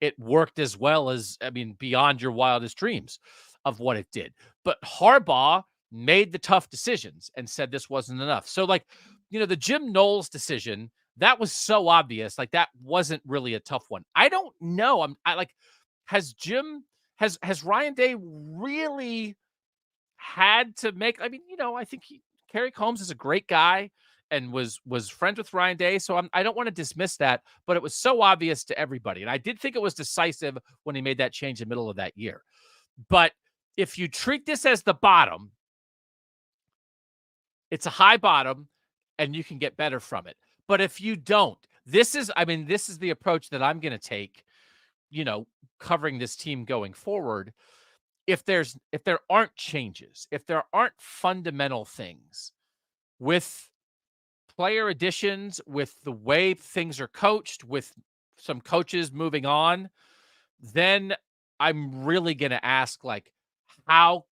It worked as well as, I mean, beyond your wildest dreams of what it did. But Harbaugh made the tough decisions and said this wasn't enough. So like, the Jim Knowles decision, that was so obvious. Like that wasn't really a tough one. I don't know. Has Ryan Day really had to make, I mean, I think Kerry Combs is a great guy and was friends with Ryan Day. So I don't want to dismiss that, but it was so obvious to everybody. And I did think it was decisive when he made that change in the middle of that year. But if you treat this as the bottom, it's a high bottom and you can get better from it. But if you don't, this is the approach that I'm going to take, covering this team going forward. If there aren't changes, if there aren't fundamental things with player additions, with the way things are coached, with some coaches moving on, then I'm really going to ask, like, how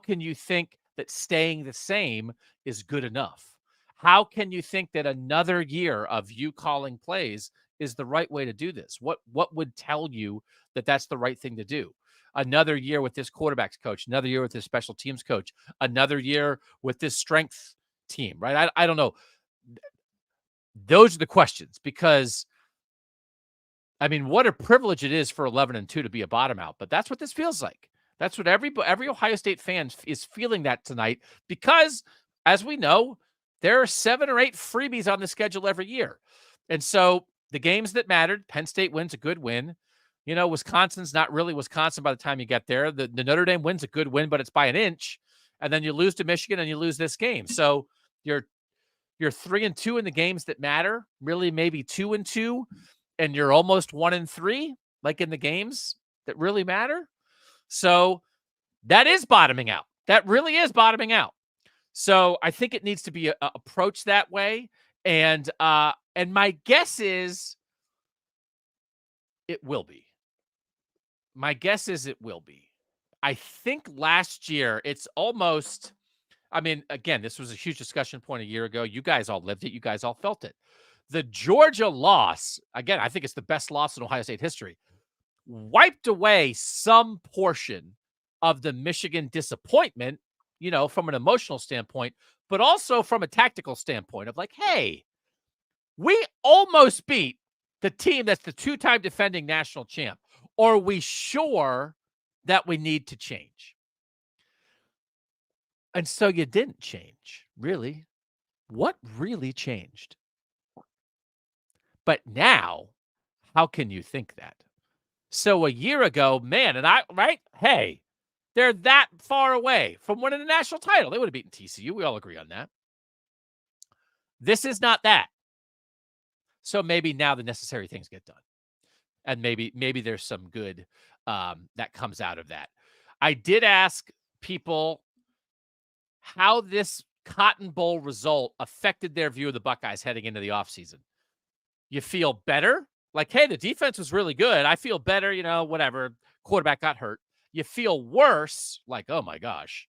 can you think that staying the same is good enough? How can you think that another year of you calling plays is the right way to do this? What would tell you that that's the right thing to do? Another year with this quarterbacks coach, another year with this special teams coach, another year with this strength team, right? I don't know. Those are the questions, because I mean, what a privilege it is for 11-2 to be a bottom out, but that's what this feels like. That's what every Ohio State fan is feeling that tonight, because as we know, there are 7 or 8 freebies on the schedule every year. And so the games that mattered, Penn State wins, a good win. Wisconsin's not really Wisconsin by the time you get there. The Notre Dame win's a good win, but it's by an inch. And then you lose to Michigan and you lose this game. So you're 3-2 in the games that matter, really maybe 2-2, and you're almost 1-3, like in the games that really matter. So that is bottoming out. That really is bottoming out. So I think it needs to be approached that way. And my guess is it will be. My guess is it will be. I think last year it's almost, I mean, again, this was a huge discussion point a year ago. You guys all lived it. You guys all felt it. The Georgia loss, again, I think it's the best loss in Ohio State history, wiped away some portion of the Michigan disappointment, from an emotional standpoint, but also from a tactical standpoint of like, hey, we almost beat the team that's the 2-time defending national champ. Or are we sure that we need to change? And so you didn't change, really. What really changed? But now, how can you think that? So a year ago, man, right? Hey, they're that far away from winning the national title. They would have beaten TCU. We all agree on that. This is not that. So maybe now the necessary things get done. And maybe there's some good that comes out of that. I did ask people how this Cotton Bowl result affected their view of the Buckeyes heading into the offseason. You feel better? Like, hey, the defense was really good. I feel better, whatever. Quarterback got hurt. You feel worse, like, oh my gosh.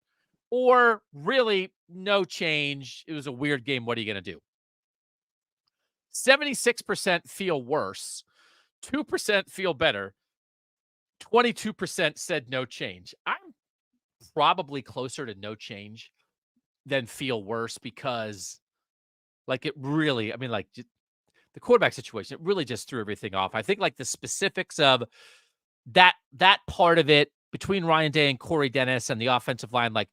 Or really no change. It was a weird game. What are you going to do? 76% feel worse. 2% feel better. 22% said no change. I'm probably closer to no change than feel worse, because like it really, I mean, like the quarterback situation, it really just threw everything off. I think like the specifics of that part of it between Ryan Day and Corey Dennis and the offensive line, like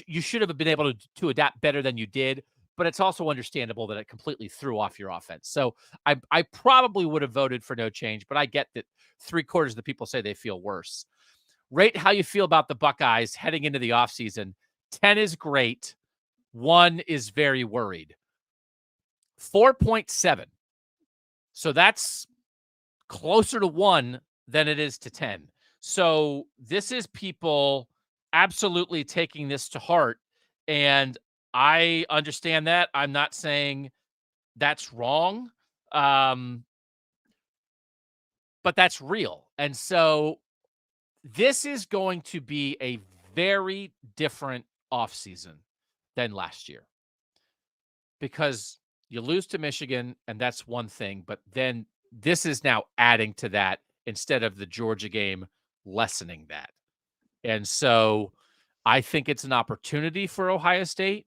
you should have been able to adapt better than you did. But it's also understandable that it completely threw off your offense. So I probably would have voted for no change, but I get that 3/4 of the people say they feel worse. Rate how you feel about the Buckeyes heading into the offseason. 10 is great. 1 is very worried. 4.7. So that's closer to 1 than it is to 10. So this is people absolutely taking this to heart And I understand that. I'm not saying that's wrong. But that's real. And so this is going to be a very different offseason than last year, because you lose to Michigan, and that's one thing. But then this is now adding to that instead of the Georgia game lessening that. And so I think it's an opportunity for Ohio State.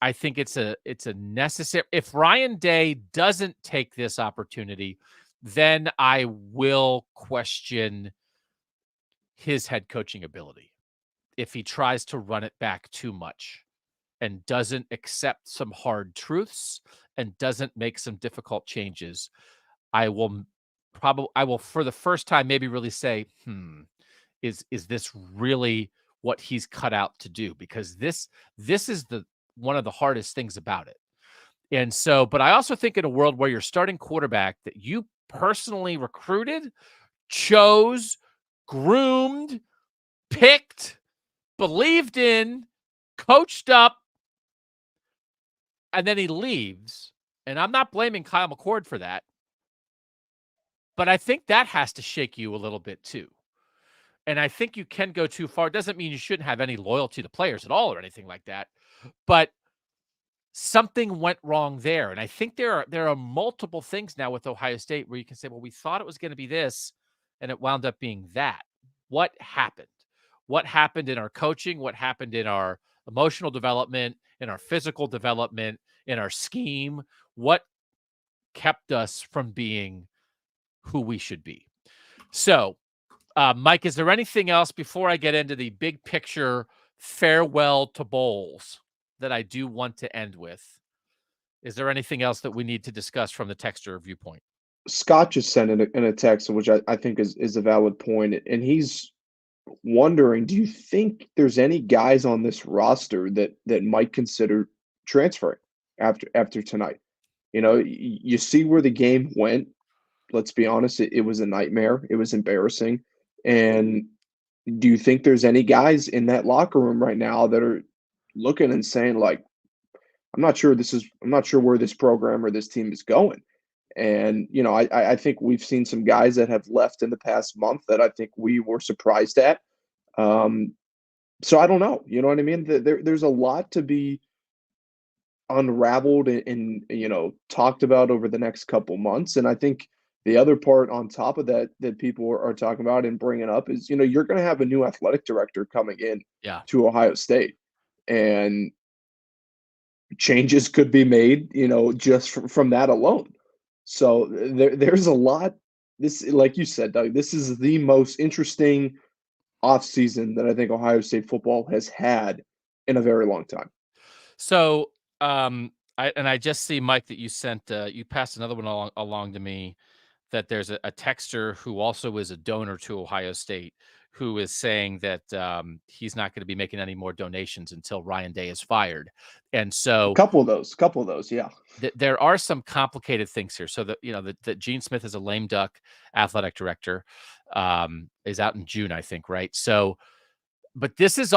I think it's a necessary. If Ryan Day doesn't take this opportunity, then I will question his head coaching ability. If he tries to run it back too much and doesn't accept some hard truths and doesn't make some difficult changes, I will for the first time maybe really say, is this really what he's cut out to do? Because this is the one of the hardest things about it. And so, but I also think in a world where you're starting quarterback that you personally recruited, chose, groomed, picked, believed in, coached up, and then he leaves. And I'm not blaming Kyle McCord for that, but I think that has to shake you a little bit too. And I think you can go too far. It doesn't mean you shouldn't have any loyalty to players at all or anything like that, but something went wrong there. And I think there are multiple things now with Ohio State where you can say, well, we thought it was going to be this, and it wound up being that. What happened? What happened in our coaching? What happened in our emotional development, in our physical development, in our scheme? What kept us from being who we should be? So, Mike, is there anything else before I get into the big picture farewell to bowls that I do want to end with? Is there anything else that we need to discuss from the texter viewpoint? Scott just sent in a text, which I think is a valid point, and he's wondering, do you think there's any guys on this roster that might consider transferring after tonight? You know, you see where the game went. Let's be honest, it was a nightmare. It was embarrassing. And do you think there's any guys in that locker room right now that are looking and saying, like, I'm not sure where this program or this team is going? And, you know, I think we've seen some guys that have left in the past month that I think we were surprised at. So I don't know. You know what I mean? There's a lot to be unraveled and you know, talked about over the next couple months. And I think the other part on top of that that people are talking about and bringing up is, you know, you're going to have a new athletic director coming in to Ohio State, and changes could be made, you know, just from that alone. So there's a lot. This, like you said, Doug, this is the most interesting offseason that I think Ohio State football has had in a very long time. So, I just see, Mike, that you sent, you passed another one along to me, that there's a texter who also is a donor to Ohio State who is saying that he's not going to be making any more donations until Ryan Day is fired. And so a couple of those, yeah. There are some complicated things here. So that, you know, that Gene Smith is a lame duck athletic director, is out in June, I think, right? So, but this is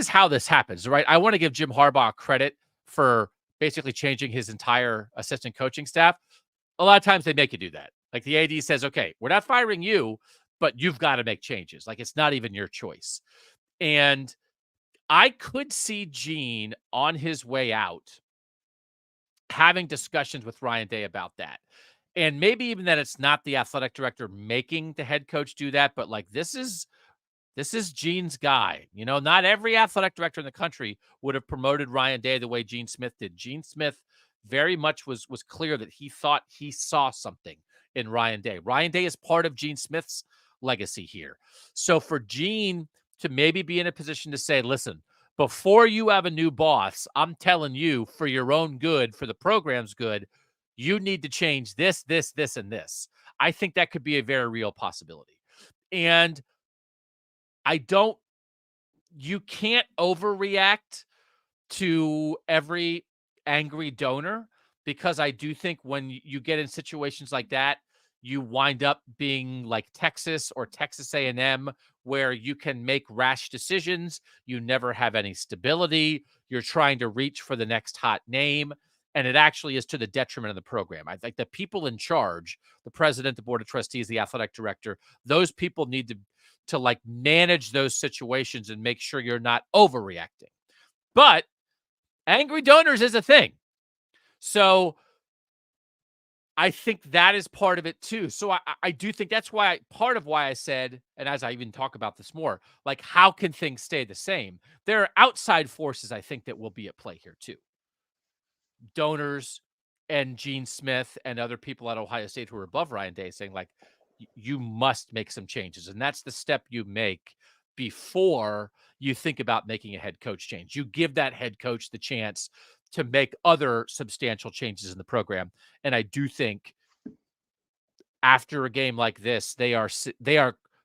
how this happens, right? I want to give Jim Harbaugh credit for basically changing his entire assistant coaching staff. A lot of times they make you do that. Like the AD says, okay, we're not firing you, but you've got to make changes. Like it's not even your choice. And I could see Gene on his way out having discussions with Ryan Day about that. And maybe even that it's not the athletic director making the head coach do that, but like this is Gene's guy. You know, not every athletic director in the country would have promoted Ryan Day the way Gene Smith did. Gene Smith very much was clear that he thought he saw something in Ryan Day. Ryan Day is part of Gene Smith's legacy here. So for Gene to maybe be in a position to say, listen, before you have a new boss, I'm telling you, for your own good, for the program's good, you need to change this, this, this, and this. I think that could be a very real possibility. And you can't overreact to every angry donor, because I do think when you get in situations like that, you wind up being like Texas or Texas A&M, where you can make rash decisions. You never have any stability. You're trying to reach for the next hot name. And it actually is to the detriment of the program. I think the people in charge, the president, the board of trustees, the athletic director, those people need to like manage those situations and make sure you're not overreacting. But angry donors is a thing. So I think that is part of it too. So I do think that's part of why I said, and as I even talk about this more, like, how can things stay the same? There are outside forces, I think, that will be at play here too. Donors and Gene Smith and other people at Ohio State who are above Ryan Day saying, like, you must make some changes. And that's the step you make before you think about making a head coach change. You give that head coach the chance to make other substantial changes in the program. And I do think after a game like this, they are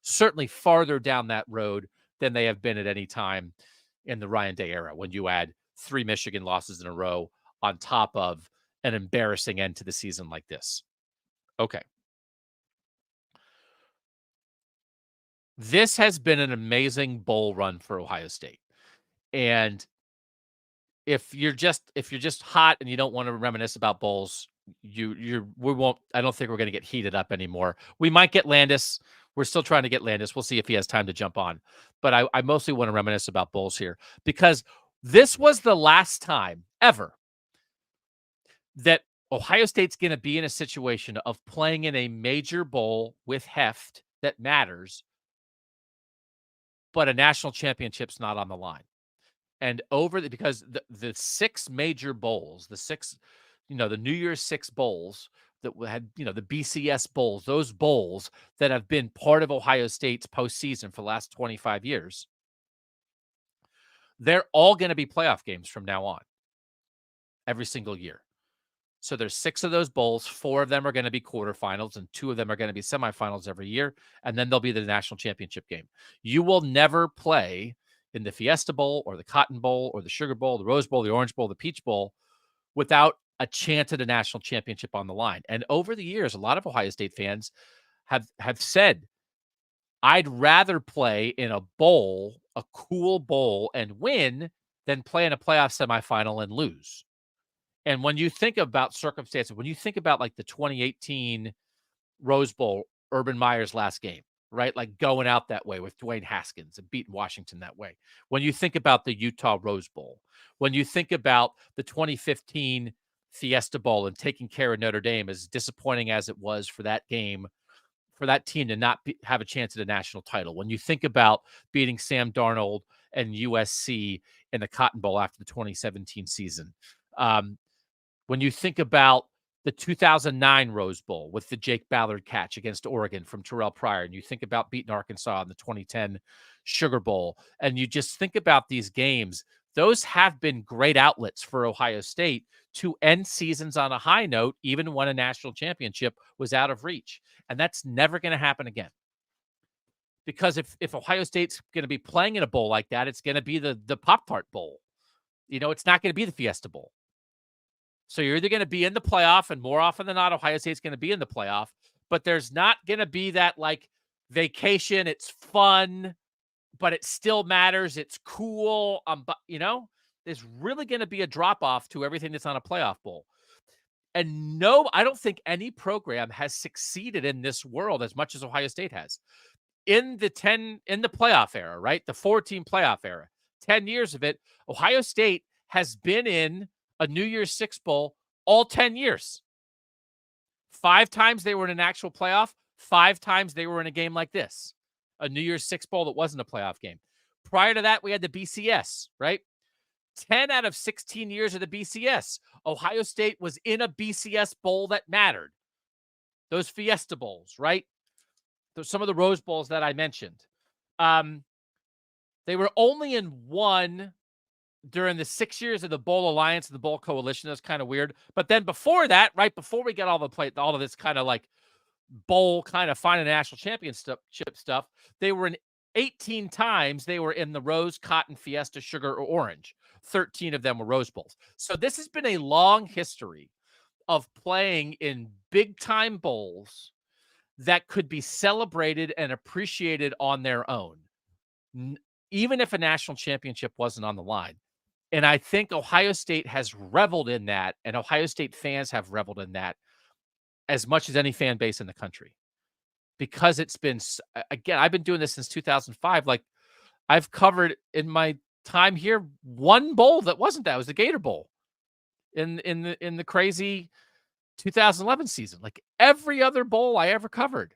certainly farther down that road than they have been at any time in the Ryan Day era, when you add 3 Michigan losses in a row on top of an embarrassing end to the season like this. Okay. This has been an amazing bowl run for Ohio State. And if you're just hot and you don't want to reminisce about bowls, we won't. I don't think we're going to get heated up anymore. We might get Landis. We're still trying to get Landis. We'll see if he has time to jump on. But I mostly want to reminisce about bowls here, because this was the last time ever that Ohio State's going to be in a situation of playing in a major bowl with heft that matters, but a national championship's not on the line. And because the 6 major bowls, the New Year's 6 bowls that had, the BCS bowls, those bowls that have been part of Ohio State's postseason for the last 25 years, they're all going to be playoff games from now on, every single year. So there's 6 of those bowls. 4 of them are going to be quarterfinals, and 2 of them are going to be semifinals every year. And then there'll be the national championship game. You will never play in the Fiesta Bowl or the Cotton Bowl or the Sugar Bowl, the Rose Bowl, the Orange Bowl, the Peach Bowl without a chance at a national championship on the line. And over the years, a lot of Ohio State fans have said, I'd rather play in a bowl, a cool bowl, and win than play in a playoff semifinal and lose. And when you think about circumstances, when you think about like the 2018 Rose Bowl, Urban Meyer's last game, right? Like going out that way with Dwayne Haskins and beating Washington that way. When you think about the Utah Rose Bowl, when you think about the 2015 Fiesta Bowl and taking care of Notre Dame, as disappointing as it was for that game, for that team to not have a chance at a national title. When you think about beating Sam Darnold and USC in the Cotton Bowl after the 2017 season. When you think about the 2009 Rose Bowl with the Jake Ballard catch against Oregon from Terrell Pryor, and you think about beating Arkansas in the 2010 Sugar Bowl, and you just think about these games, those have been great outlets for Ohio State to end seasons on a high note, even when a national championship was out of reach. And that's never going to happen again. Because if Ohio State's going to be playing in a bowl like that, it's going to be the Pop-Tart Bowl. It's not going to be the Fiesta Bowl. So you're either going to be in the playoff, and more often than not, Ohio State's going to be in the playoff, but there's not going to be that like vacation. It's fun, but it still matters. It's cool. But there's really going to be a drop off to everything that's on a playoff bowl. And no, I don't think any program has succeeded in this world as much as Ohio State has in the playoff era, right? The 4-team playoff era, 10 years of it. Ohio State has been in a New Year's 6 bowl all 10 years. 5 times they were in an actual playoff. 5 times they were in a game like this, a New Year's 6 bowl that wasn't a playoff game. Prior to that, we had the BCS, right? 10 out of 16 years of the BCS, Ohio State was in a BCS bowl that mattered. Those Fiesta Bowls, right? Some of the Rose Bowls that I mentioned. They were only in one during the 6 years of the Bowl Alliance and the Bowl Coalition. That's kind of weird. But then before that, right before we get all of this kind of like bowl kind of finding national championship stuff, they were in 18 times. They were in the Rose, Cotton, Fiesta, Sugar, or Orange. 13 of them were Rose Bowls. So this has been a long history of playing in big time bowls that could be celebrated and appreciated on their own, even if a national championship wasn't on the line. And I think Ohio State has reveled in that, and Ohio State fans have reveled in that as much as any fan base in the country, because it's been, again, I've been doing this since 2005. Like, I've covered in my time here one bowl that wasn't that. It was the Gator Bowl in the crazy 2011 season. Like, every other bowl I ever covered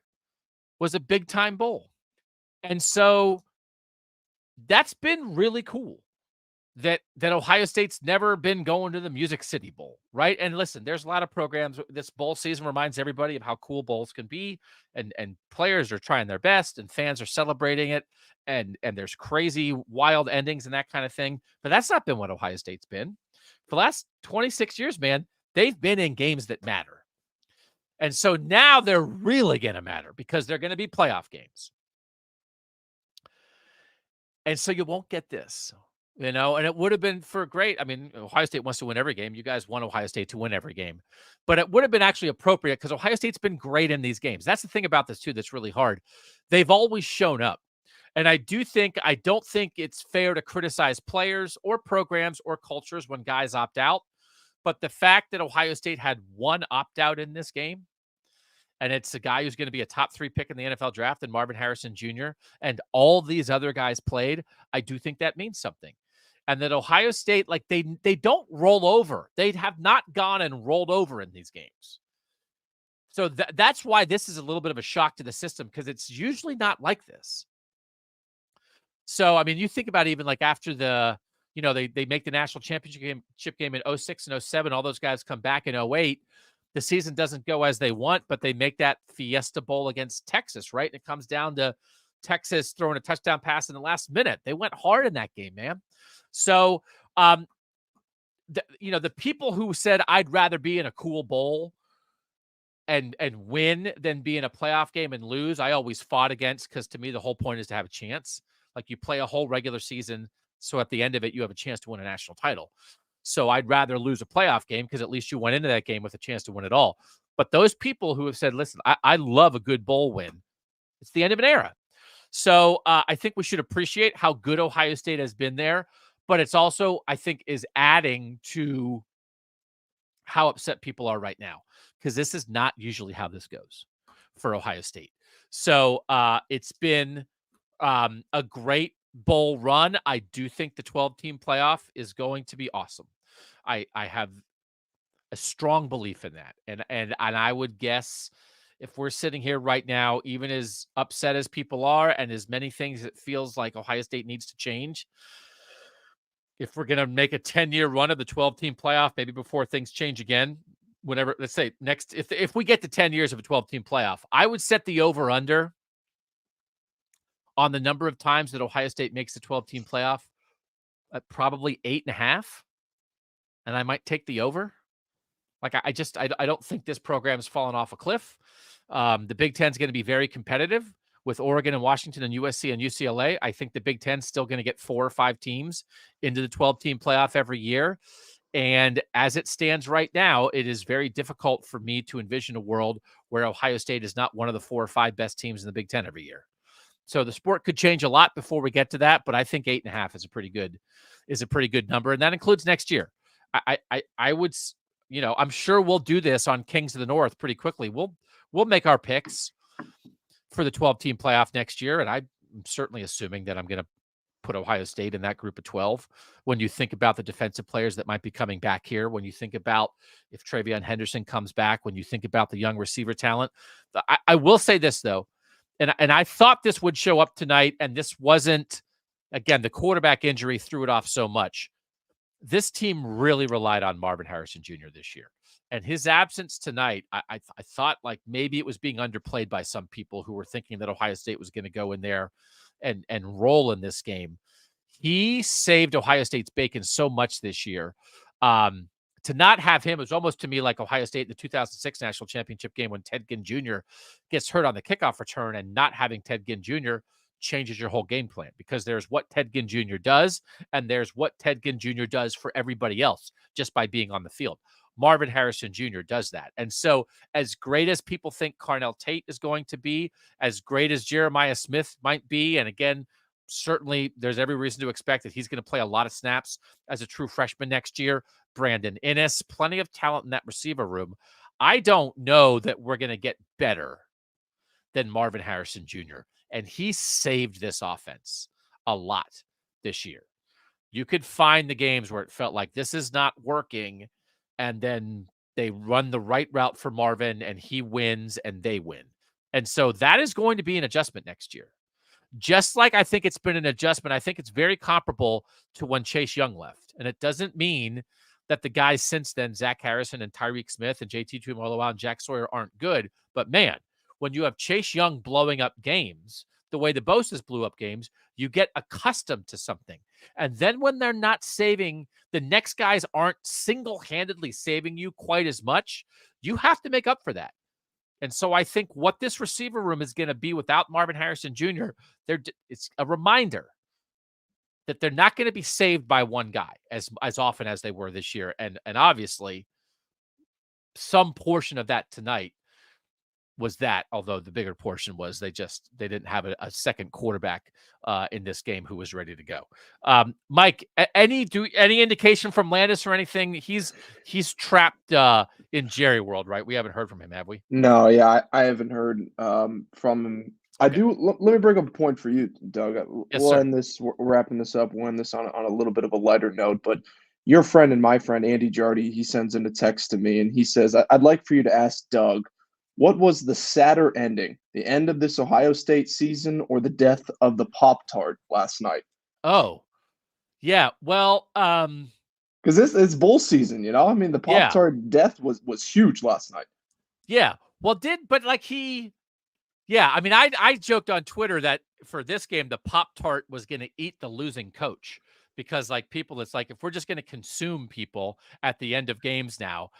was a big time bowl. And so that's been really cool that Ohio State's never been going to the Music City Bowl, right? And listen, there's a lot of programs. This bowl season reminds everybody of how cool bowls can be, and players are trying their best, and fans are celebrating it, and there's crazy, wild endings and that kind of thing. But that's not been what Ohio State's been. For the last 26 years, man, they've been in games that matter. And so now they're really going to matter, because they're going to be playoff games. And so you won't get this. And it would have been great. I mean, Ohio State wants to win every game. You guys want Ohio State to win every game. But it would have been actually appropriate, because Ohio State's been great in these games. That's the thing about this, too, that's really hard. They've always shown up. And I don't think it's fair to criticize players or programs or cultures when guys opt out. But the fact that Ohio State had one opt-out in this game, and it's a guy who's going to be a top 3 pick in the NFL draft, and Marvin Harrison Jr., and all these other guys played, I do think that means something. And that Ohio State, like, they don't roll over. They have not gone and rolled over in these games. So that's why this is a little bit of a shock to the system, because it's usually not like this. So, I mean, you think about even like after they make the national championship game in 06 and 07, all those guys come back in 08. The season doesn't go as they want, but they make that Fiesta Bowl against Texas, right? And it comes down to Texas throwing a touchdown pass in the last minute. They went hard in that game, man. So, the people who said I'd rather be in a cool bowl and win than be in a playoff game and lose, I always fought against, because to me, the whole point is to have a chance. Like, you play a whole regular season, so at the end of it, you have a chance to win a national title. So I'd rather lose a playoff game, because at least you went into that game with a chance to win it all. But those people who have said, listen, I love a good bowl win, it's the end of an era. So I think we should appreciate how good Ohio State has been there. But it's also, I think, is adding to how upset people are right now, because this is not usually how this goes for Ohio State. So it's been a great bowl run. I do think the 12-team playoff is going to be awesome. I have a strong belief in that. And I would guess, if we're sitting here right now, even as upset as people are, and as many things it feels like Ohio State needs to change, if we're going to make a 10-year run of the 12-team playoff, maybe before things change again, whenever, let's say next, if we get to 10 years of a 12-team playoff, I would set the over-under on the number of times that Ohio State makes the 12-team playoff at probably 8.5. And I might take the over. Like, I don't think this program's fallen off a cliff. The Big Ten is going to be very competitive with Oregon and Washington and USC and UCLA. I think the Big Ten is still going to get 4 or 5 teams into the 12-team playoff every year. And as it stands right now, it is very difficult for me to envision a world where Ohio State is not one of the 4 or 5 best teams in the Big Ten every year. So the sport could change a lot before we get to that, but I think 8.5 is a pretty good number, and that includes next year. I would, I'm sure we'll do this on Kings of the North pretty quickly. We'll make our picks for the 12-team playoff next year, and I'm certainly assuming that I'm going to put Ohio State in that group of 12. When you think about the defensive players that might be coming back here, when you think about if Travion Henderson comes back, when you think about the young receiver talent, I will say this though, and I thought this would show up tonight, and this wasn't. Again, the quarterback injury threw it off so much. This team really relied on Marvin Harrison Jr. this year. And his absence tonight, I thought like maybe it was being underplayed by some people who were thinking that Ohio State was going to go in there and roll in this game. He saved Ohio State's bacon so much this year. To not have him is almost to me like Ohio State in the 2006 national championship game when Ted Ginn Jr. gets hurt on the kickoff return, and not having Ted Ginn Jr. changes your whole game plan, because there's what Ted Ginn Jr. does, and there's what Ted Ginn Jr. does for everybody else just by being on the field. Marvin Harrison Jr. does that. And so as great as people think Carnell Tate is going to be, as great as Jeremiah Smith might be, and again, certainly there's every reason to expect that he's going to play a lot of snaps as a true freshman next year. Brandon Inniss, plenty of talent in that receiver room. I don't know that we're going to get better than Marvin Harrison Jr. And he saved this offense a lot this year. You could find the games where it felt like this is not working, and then they run the right route for Marvin and he wins and they win. And so that is going to be an adjustment next year. Just like I think it's been an adjustment, I think it's very comparable to when Chase Young left. And it doesn't mean that the guys since then, Zach Harrison and Tyreek Smith and JT Tuimoloau and Jack Sawyer, aren't good. But man, when you have Chase Young blowing up games the way the Bosa's blew up games, you get accustomed to something. And then when they're not saving, the next guys aren't single-handedly saving you quite as much, you have to make up for that. And so I think what this receiver room is going to be without Marvin Harrison Jr., it's a reminder that they're not going to be saved by one guy as often as they were this year. And obviously, some portion of that tonight was that, although the bigger portion was they didn't have a second quarterback in this game who was ready to go. Mike, any indication from Landis or anything? He's trapped in Jerry world, right? We haven't heard from him, have we? No, yeah, I haven't heard from him. Okay. Let me bring up a point for you, Doug. Yes, we'll sir. end this. We're wrapping this up. We'll end this on a little bit of a lighter note. But your friend and my friend Andy Jardy, he sends in a text to me and he says, "I'd like for you to ask Doug, what was the sadder ending, the end of this Ohio State season or the death of the Pop-Tart last night?" Oh, yeah. Well, because it's bowl season, you know. I mean, the Pop-Tart death was huge last night. Yeah. Well, I mean, I joked on Twitter that for this game, the Pop-Tart was going to eat the losing coach. Because it's like, if we're just going to consume people at the end of games now,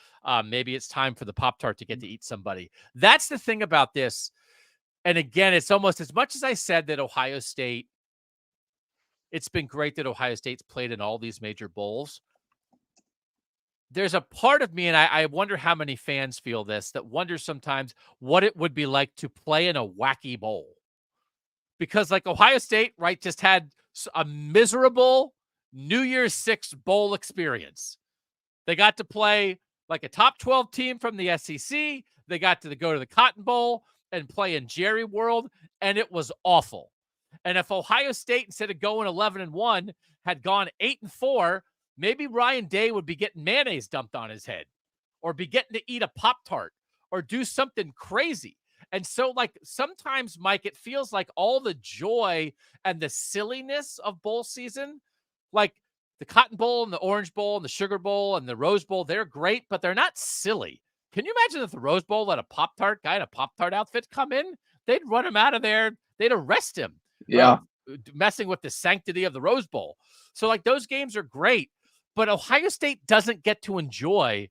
maybe it's time for the Pop-Tart to get to eat somebody. That's the thing about this. And again, it's almost as much as I said that Ohio State, it's been great that Ohio State's played in all these major bowls. There's a part of me, and I wonder how many fans feel this, that wonders sometimes what it would be like to play in a wacky bowl. Because like Ohio State, right, just had a miserable New Year's Six bowl experience. They got to play like a top 12 team from the SEC. They got to go to the Cotton Bowl and play in Jerry World, and it was awful. And if Ohio State, instead of going 11-1, had gone 8-4, maybe Ryan Day would be getting mayonnaise dumped on his head, or be getting to eat a Pop-Tart, or do something crazy. And so, like, sometimes, Mike, it feels like all the joy and the silliness of bowl season, like the Cotton Bowl and the Orange Bowl and the Sugar Bowl and the Rose Bowl, they're great, but they're not silly. Can you imagine if the Rose Bowl let a Pop-Tart guy in a Pop-Tart outfit come in? They'd run him out of there. They'd arrest him. Yeah. Messing with the sanctity of the Rose Bowl. So, like, those games are great, but Ohio State doesn't get to enjoy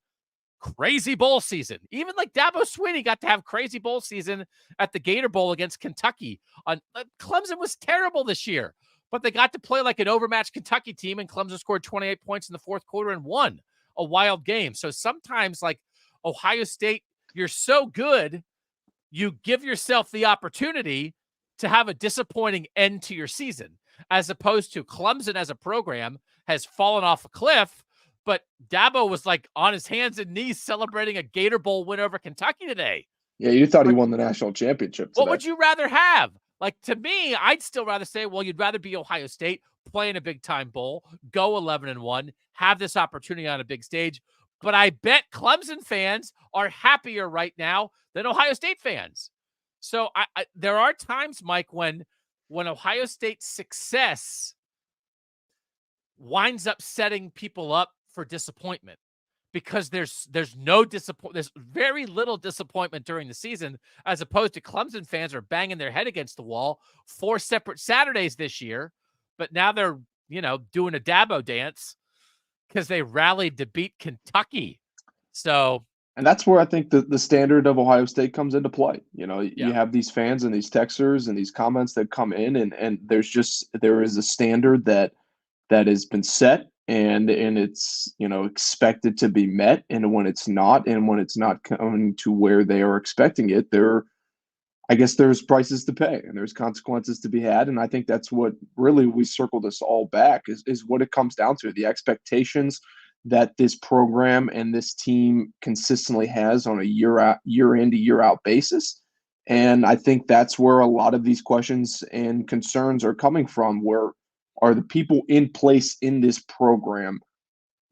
crazy bowl season. Even like Dabo Swinney got to have crazy bowl season at the Gator Bowl against Kentucky. Clemson was terrible this year, but they got to play like an overmatched Kentucky team, and Clemson scored 28 points in the fourth quarter and won a wild game. So sometimes, like Ohio State, you're so good, you give yourself the opportunity to have a disappointing end to your season, as opposed to Clemson as a program has fallen off a cliff. But Dabo was like on his hands and knees celebrating a Gator Bowl win over Kentucky today. Yeah, you thought he won the national championship today. What would you rather have? Like, to me, I'd still rather say, well, you'd rather be Ohio State, play in a big-time bowl, go 11-1, have this opportunity on a big stage. But I bet Clemson fans are happier right now than Ohio State fans. So there are times, Mike, when Ohio State's success winds up setting people up for disappointment, because there's very little disappointment during the season, as opposed to Clemson fans are banging their head against the wall 4 separate Saturdays this year, but now they're, doing a Dabo dance because they rallied to beat Kentucky. So, and that's where I think the standard of Ohio State comes into play. You have these fans and these texters and these comments that come in, and there is a standard that has been set and it's, you know, expected to be met, and when it's not coming to where they are expecting it, I guess there's prices to pay and there's consequences to be had. And I think that's what really we circle this all back is what it comes down to, the expectations that this program and this team consistently has on a year in to year out basis. And I think that's where a lot of these questions and concerns are coming from. Where are the people in place in this program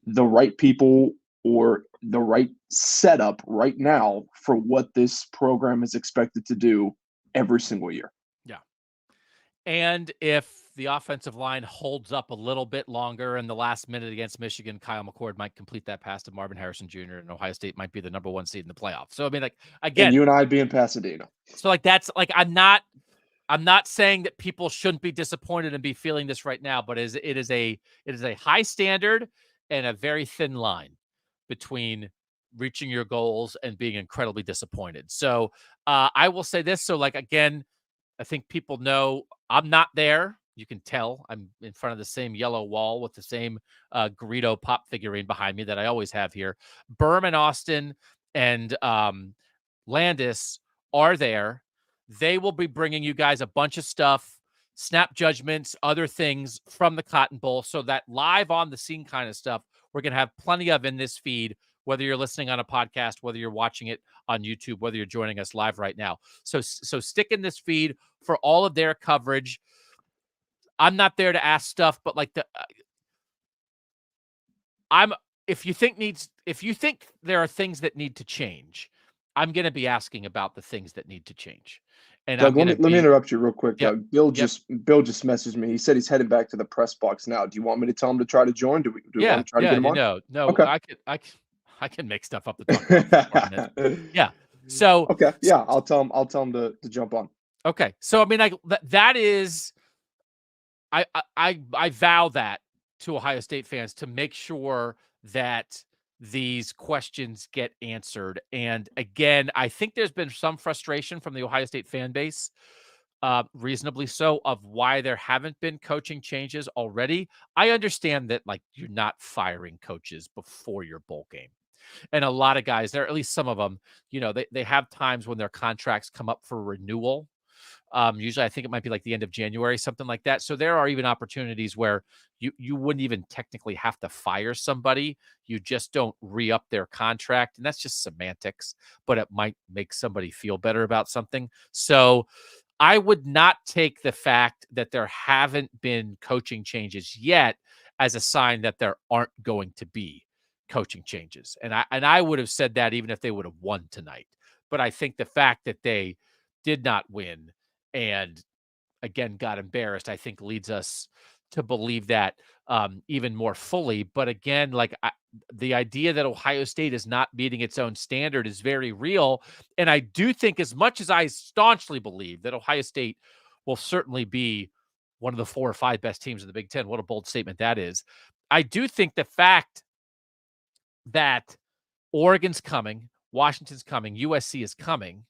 the right people or the right setup right now for what this program is expected to do every single year? Yeah. And if the offensive line holds up a little bit longer in the last minute against Michigan, Kyle McCord might complete that pass to Marvin Harrison Jr. and Ohio State might be the number 1 seed in the playoffs. So, I mean, like, again, and you and I be in Pasadena. So like, that's like, I'm not saying that people shouldn't be disappointed and be feeling this right now, but it is a high standard and a very thin line between reaching your goals and being incredibly disappointed. So I will say this. So like, again, I think people know I'm not there. You can tell I'm in front of the same yellow wall with the same Greedo pop figurine behind me that I always have here. Berman, Austin, and Landis are there. They will be bringing you guys a bunch of stuff, snap judgments, other things from the Cotton Bowl. So that live on the scene kind of stuff, we're going to have plenty of in this feed, whether you're listening on a podcast, whether you're watching it on YouTube, whether you're joining us live right now. So stick in this feed for all of their coverage. I'm not there to ask stuff, but like if you think there are things that need to change, I'm going to be asking about the things that need to change. And Doug, let me interrupt you real quick. Yep. Doug, Bill just messaged me. He said he's heading back to the press box now. Do you want me to tell him to try to join? Do we want to try to get him on? No. Okay. I can make stuff up to talk about. Yeah. So okay. Yeah, I'll tell him to jump on. Okay. So I mean, like that is, I vow that to Ohio State fans to make sure that these questions get answered. And again, I think there's been some frustration from the Ohio State fan base, reasonably so, of why there haven't been coaching changes already. I understand that, like, you're not firing coaches before your bowl game. And a lot of guys, there, at least some of them, you know, they have times when their contracts come up for renewal. Usually I think it might be like the end of January, something like that. So there are even opportunities where you wouldn't even technically have to fire somebody. You just don't re-up their contract. And that's just semantics, but it might make somebody feel better about something. So I would not take the fact that there haven't been coaching changes yet as a sign that there aren't going to be coaching changes. And I would have said that even if they would have won tonight. But I think the fact that they did not win and again got embarrassed, I think leads us to believe that even more fully. But again, like the idea that Ohio State is not meeting its own standard is very real. And I do think, as much as I staunchly believe that Ohio State will certainly be one of the 4 or 5 best teams in the Big Ten, what a bold statement that is. I do think the fact that Oregon's coming, Washington's coming, USC is coming,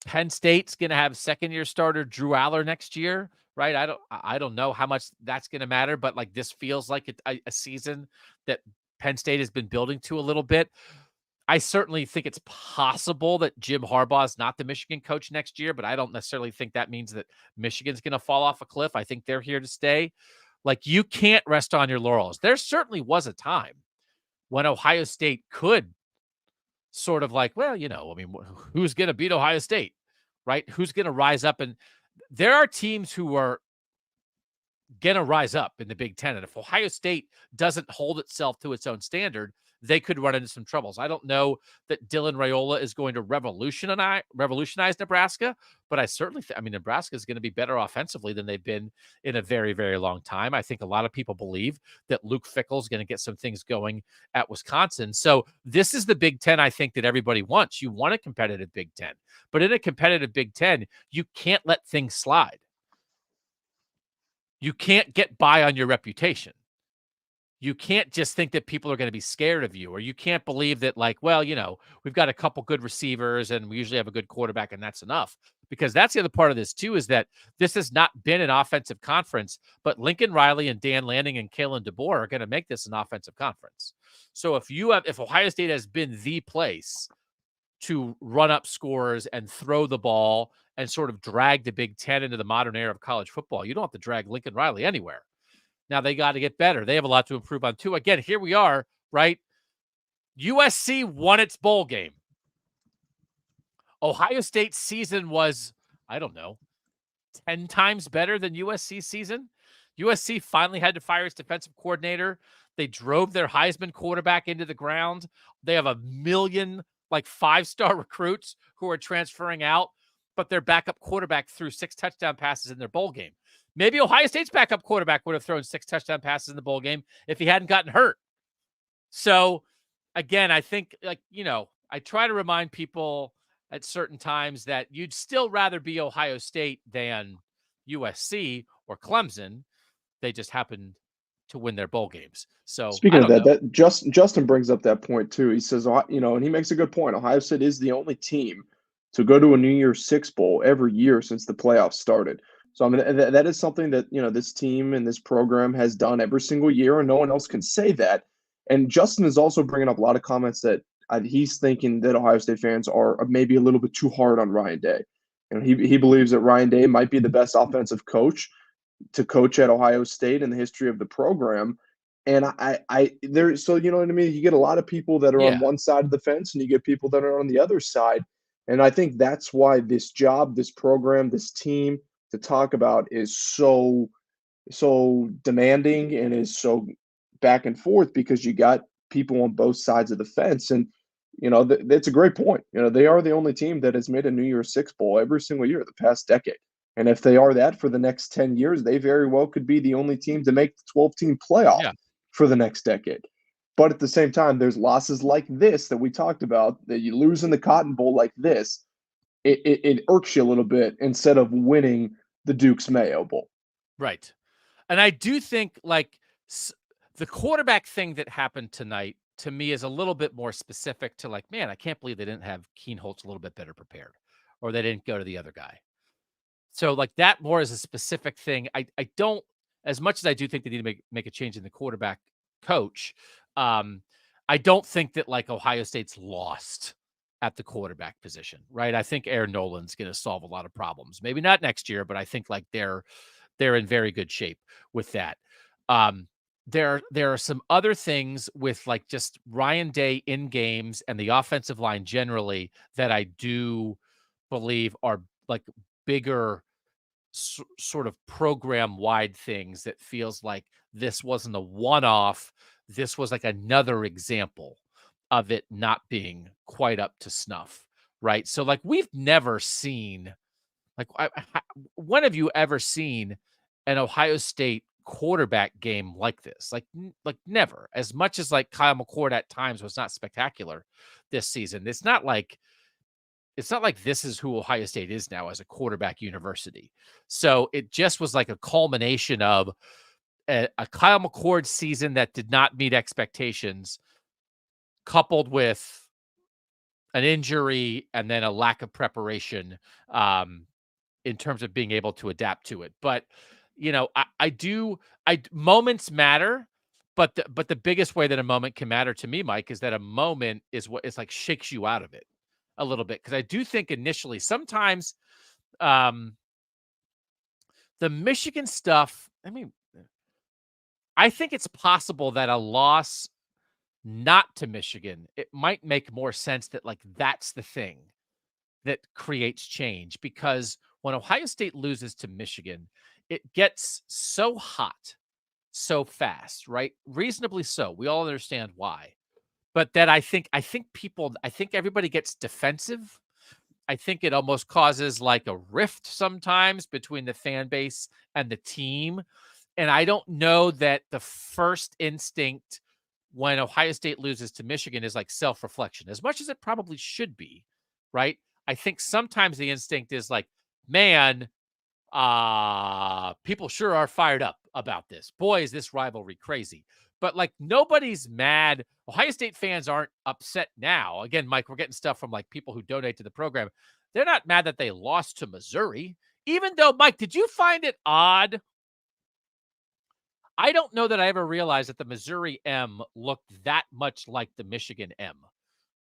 Penn State's going to have second-year starter Drew Aller next year, right? I don't know how much that's going to matter, but like this feels like a season that Penn State has been building to a little bit. I certainly think it's possible that Jim Harbaugh is not the Michigan coach next year, but I don't necessarily think that means that Michigan's going to fall off a cliff. I think they're here to stay. Like, you can't rest on your laurels. There certainly was a time when Ohio State could sort of like, well, you know, I mean, who's going to beat Ohio State, right? Who's going to rise up? And there are teams who are going to rise up in the Big Ten. And if Ohio State doesn't hold itself to its own standard, they could run into some troubles. I don't know that Dylan Raiola is going to revolutionize Nebraska, but I certainly I mean, Nebraska is going to be better offensively than they've been in a very, very long time. I think a lot of people believe that Luke Fickell is going to get some things going at Wisconsin. So this is the Big Ten I think that everybody wants. You want a competitive Big Ten, but in a competitive Big Ten, you can't let things slide. You can't get by on your reputation. You can't just think that people are going to be scared of you, or you can't believe that, like, well, you know, we've got a couple good receivers and we usually have a good quarterback and that's enough. because that's the other part of this too, is that this has not been an offensive conference, but Lincoln Riley and Dan Lanning and Kalen DeBoer are going to make this an offensive conference. So if Ohio State has been the place to run up scores and throw the ball and sort of drag the Big Ten into the modern era of college football, you don't have to drag Lincoln Riley anywhere. Now they got to get better. They have a lot to improve on too. Again, here we are, right? USC won its bowl game. Ohio State's season was, I don't know, 10 times better than USC's season. USC finally had to fire its defensive coordinator. They drove their Heisman quarterback into the ground. They have a million, like, 5-star recruits who are transferring out, but their backup quarterback threw 6 touchdown passes in their bowl game. Maybe Ohio State's backup quarterback would have thrown 6 touchdown passes in the bowl game if he hadn't gotten hurt. So, again, I think, like, I try to remind people at certain times that you'd still rather be Ohio State than USC or Clemson. They just happened to win their bowl games. So speaking of that Justin brings up that point too. He says, and he makes a good point. Ohio State is the only team to go to a New Year's Six bowl every year since the playoffs started. So I mean, that is something that this team and this program has done every single year, and no one else can say that. And Justin is also bringing up a lot of comments that he's thinking that Ohio State fans are maybe a little bit too hard on Ryan Day. And he believes that Ryan Day might be the best offensive coach to coach at Ohio State in the history of the program. And so you know what I mean? You get a lot of people that are on one side of the fence, and you get people that are on the other side. And I think that's why this job, this program, this team to talk about is so demanding and is so back and forth, because you got people on both sides of the fence. And that's a great point. They are the only team that has made a New Year's Six bowl every single year the past decade. And if they are that for the next 10 years, they very well could be the only team to make the 12-team playoff for the next decade. But at the same time, there's losses like this that we talked about, that you lose in the Cotton Bowl like this. It irks you a little bit instead of winning the Duke's Mayo Bowl. Right. And I do think, like, the quarterback thing that happened tonight, to me, is a little bit more specific to, like, man, I can't believe they didn't have Keenholz a little bit better prepared, or they didn't go to the other guy. So, like, that more is a specific thing. I don't, as much as I do think they need to make a change in the quarterback coach, I don't think that, like, Ohio State's lost at the quarterback position, right? I think Aaron Nolan's going to solve a lot of problems. Maybe not next year, but I think, like, they're in very good shape with that. There are some other things with, like, just Ryan Day in games and the offensive line generally that I do believe are, like, bigger sort of program-wide things that feels like this wasn't a one-off. This was, like, another example of it not being quite up to snuff, right? So, like, we've never seen, like, when have you ever seen an Ohio State quarterback game like this? Like never. As much as, like, Kyle McCord at times was not spectacular this season, it's not like this is who Ohio State is now as a quarterback university. So it just was like a culmination of a Kyle McCord season that did not meet expectations, coupled with an injury and then a lack of preparation in terms of being able to adapt to it. But, moments matter, but the biggest way that a moment can matter to me, Mike, is that a moment is what is, like, shakes you out of it a little bit. Cause I do think initially sometimes the Michigan stuff, I mean, I think it's possible that a loss not to Michigan, it might make more sense that, like, that's the thing that creates change, because when Ohio State loses to Michigan, it gets so hot so fast, right? Reasonably so. We all understand why. But that I think everybody gets defensive. I think it almost causes, like, a rift sometimes between the fan base and the team. And I don't know that the first instinct when Ohio State loses to Michigan is, like, self-reflection, as much as it probably should be, right? I think sometimes the instinct is, like, man, people sure are fired up about this. Boy, is this rivalry crazy. but like nobody's mad. Ohio State fans aren't upset now. Again, Mike, we're getting stuff from like people who donate to the program. They're not mad that they lost to Missouri, even though, Mike, did you find it odd? I don't know that I ever realized that the Missouri M looked that much like the Michigan M.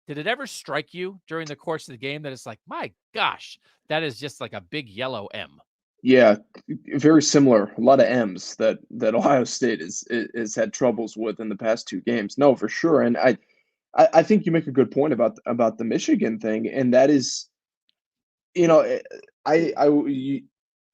Did it ever strike you during the course of the game that it's like, my gosh, that is just like a big yellow M? Yeah, very similar. A lot of M's that Ohio State is had troubles with in the past 2 games. No, for sure. And I think you make a good point about the Michigan thing, and that is, you know,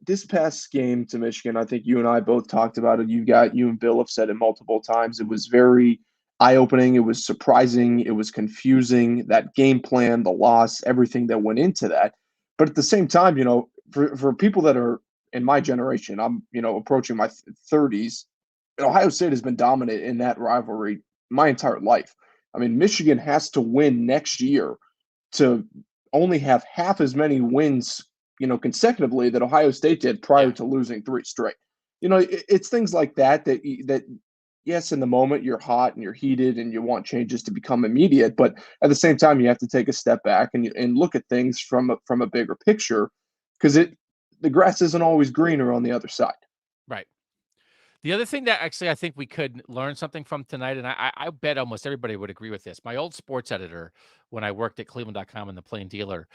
this past game to Michigan, I think you and I both talked about it. You and Bill have said it multiple times. It was very eye-opening. It was surprising. It was confusing. That game plan, the loss, everything that went into that. But at the same time, for people that are in my generation, I'm approaching my 30s. Ohio State has been dominant in that rivalry my entire life. I mean, Michigan has to win next year to only have half as many wins, consecutively that Ohio State did prior to losing 3 straight. It's things like that yes, in the moment you're hot and you're heated and you want changes to become immediate, but at the same time you have to take a step back and look at things from a bigger picture, because the grass isn't always greener on the other side. Right. The other thing that actually I think we could learn something from tonight, and I bet almost everybody would agree with this. My old sports editor, when I worked at Cleveland.com and the Plain Dealer,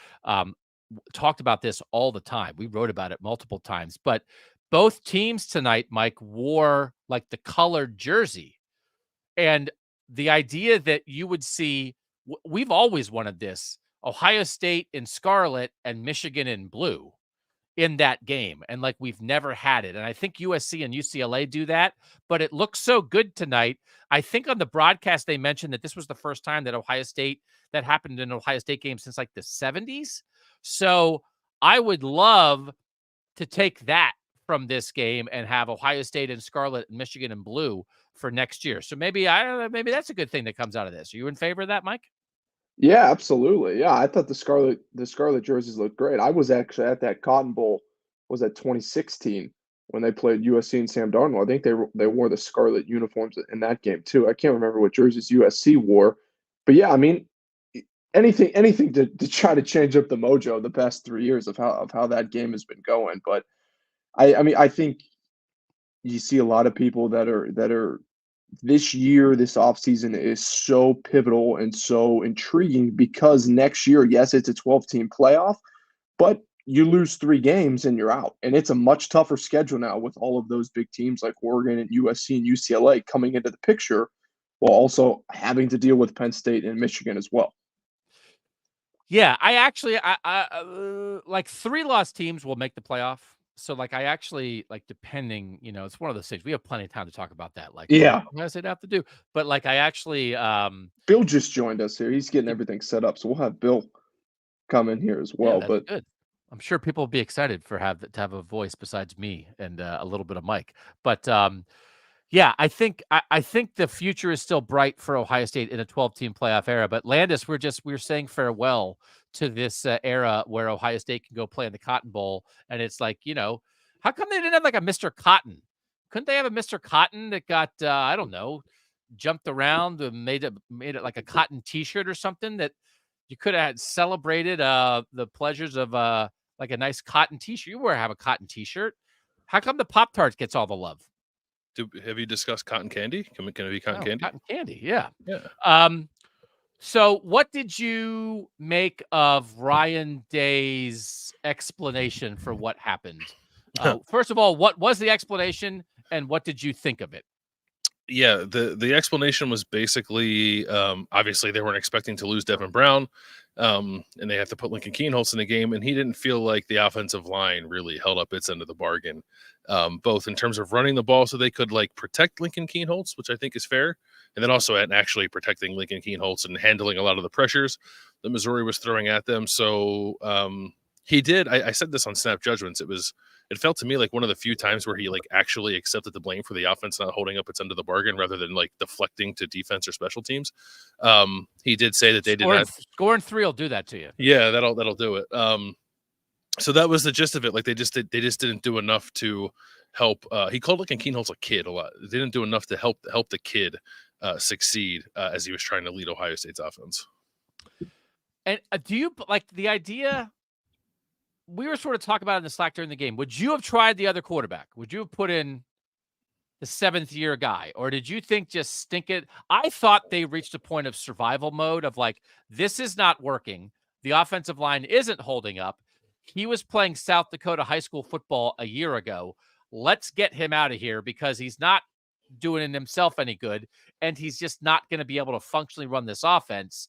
talked about this all the time. We wrote about it multiple times, but both teams tonight, Mike, wore like the colored jersey. And the idea that you would see, we've always wanted this, Ohio State in scarlet and Michigan in blue in that game. And like, we've never had it. And I think USC and UCLA do that, but it looks so good tonight. I think on the broadcast, they mentioned that this was the first time that that happened in an Ohio State game since like the 70s. So I would love to take that from this game and have Ohio State in scarlet and Michigan in blue for next year. So maybe that's a good thing that comes out of this. Are you in favor of that, Mike? Yeah, absolutely. Yeah, I thought the scarlet jerseys looked great. I was actually at that Cotton Bowl, was that 2016 when they played USC and Sam Darnold. I think they wore the scarlet uniforms in that game too. I can't remember what jerseys USC wore, but yeah, I mean, anything to try to change up the mojo the past 3 years of how that game has been going. But I mean, I think you see a lot of people that are this year, this offseason is so pivotal and so intriguing because next year, yes, it's a 12-team playoff, but you lose 3 games and you're out. And it's a much tougher schedule now with all of those big teams like Oregon and USC and UCLA coming into the picture, while also having to deal with Penn State and Michigan as well. Yeah, I actually, like 3-loss teams will make the playoff. So like, I actually like, depending, it's one of those things. We have plenty of time to talk about that. Like, yeah, what does it have to do? But like, I actually, Bill just joined us here. He's getting everything set up, so we'll have Bill come in here as well. that's But good. I'm sure people will be excited to have a voice besides me and a little bit of Mike. But yeah, I think the future is still bright for Ohio State in a 12-team playoff era. But Landis, we're saying farewell to this era where Ohio State can go play in the Cotton Bowl, and it's like, how come they didn't have like a Mr. Cotton? Couldn't they have a Mr. Cotton that got I don't know, jumped around and made it like a cotton T-shirt or something that you could have celebrated the pleasures of like a nice cotton T-shirt? You have a cotton T-shirt. How come the Pop-Tart gets all the love? Have you discussed cotton candy? Can it be cotton candy? Cotton candy, yeah. Yeah. So what did you make of Ryan Day's explanation for what happened? First of all, what was the explanation and what did you think of it? Yeah, the explanation was basically, obviously they weren't expecting to lose Devin Brown, and they have to put Lincoln Kienholz in the game, and he didn't feel like the offensive line really held up its end of the bargain, both in terms of running the ball so they could like protect Lincoln Kienholz, which I think is fair, and then also at actually protecting Lincoln Kienholz and handling a lot of the pressures that Missouri was throwing at them. So he did. I said this on Snap Judgments. It felt to me like one of the few times where he like actually accepted the blame for the offense not holding up its end of the bargain rather than like deflecting to defense or special teams. He did say that they did not scoring 3 will do that to you. Yeah, that'll do it. So that was the gist of it. Like they just didn't do enough to help. He called Lincoln Keenholz a kid a lot. They didn't do enough to help the kid succeed as he was trying to lead Ohio State's offense. And do you like the idea? We were sort of talking about it in the Slack during the game. Would you have tried the other quarterback? Would you have put in the 7th-year guy, or did you think just stink it? I thought they reached a point of survival mode of like, this is not working. The offensive line isn't holding up. He was playing South Dakota high school football a year ago. Let's get him out of here because he's not doing himself any good, and he's just not going to be able to functionally run this offense.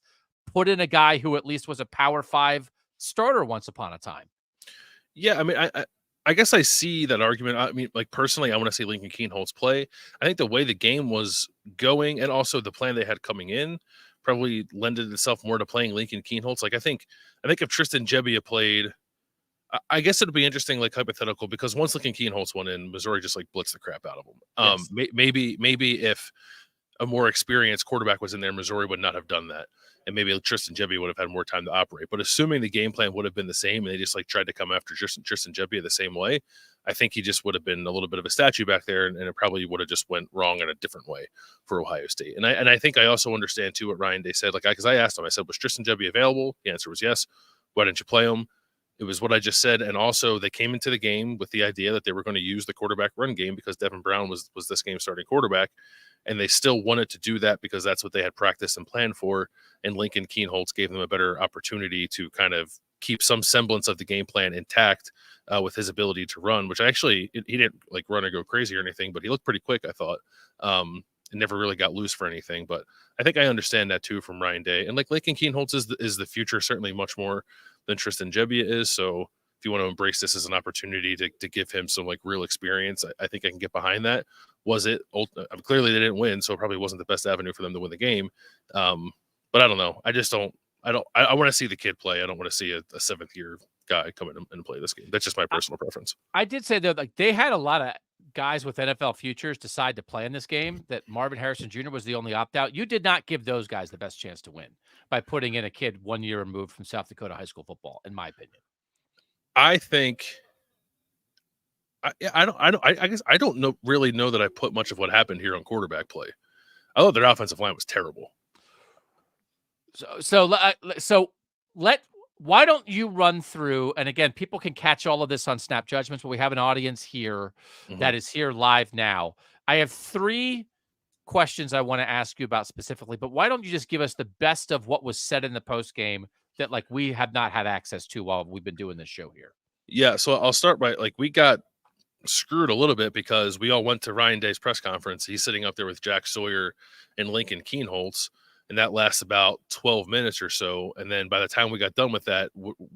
Put in a guy who at least was a Power 5 starter once upon a time. Yeah, I mean, I guess I see that argument. I mean, like personally, I want to see Lincoln Keenholz play. I think the way the game was going and also the plan they had coming in probably lended itself more to playing Lincoln Keenholz. Like I think if Tristan Gebbia played, I guess it'd be interesting, like hypothetical, because once Lincoln Keenholz went in, Missouri just like blitzed the crap out of them. Yes. Maybe if a more experienced quarterback was in there, Missouri would not have done that. And maybe Tristan Gebbia would have had more time to operate. But assuming the game plan would have been the same and they just like tried to come after Tristan Gebbia the same way, I think he just would have been a little bit of a statue back there, and it probably would have just went wrong in a different way for Ohio State. And I think I also understand too what Ryan Day said. Like, because I asked him, I said, was Tristan Gebbia available? The answer was yes. Why didn't you play him? It was what I just said. And also they came into the game with the idea that they were going to use the quarterback run game because Devin Brown was this game's starting quarterback. And they still wanted to do that because that's what they had practiced and planned for. And Lincoln Keenholz gave them a better opportunity to kind of keep some semblance of the game plan intact with his ability to run, which actually he didn't like run or go crazy or anything, but he looked pretty quick, I thought. It never really got loose for anything. But I think I understand that too from Ryan Day. And like Lincoln Keenholz is the future, certainly much more than Tristan Gebbia is. So if you want to embrace this as an opportunity to give him some like real experience, I think I can get behind that. Was it clearly they didn't win, so it probably wasn't the best avenue for them to win the game. But I don't know. I want to see the kid play. I don't want to see a 7th-year guy come in and play this game. That's just my personal preference. I did say though, like they had a lot of guys with NFL futures decide to play in this game. That Marvin Harrison Jr. was the only opt-out. You did not give those guys the best chance to win by putting in a kid 1 year removed from South Dakota high school football, in my opinion. I think. I guess I don't really know that I put much of what happened here on quarterback play. I thought their offensive line was terrible. Why don't you run through, and again, people can catch all of this on Snap Judgments, but we have an audience here that is here live now. I have 3 questions I want to ask you about specifically, but why don't you just give us the best of what was said in the post game that like we have not had access to while we've been doing this show here? Yeah, so I'll start by like we got screwed a little bit because we all went to Ryan Day's press conference. He's sitting up there with Jack Sawyer and Lincoln Keenholz, and that lasts about 12 minutes or so. And then by the time we got done with that,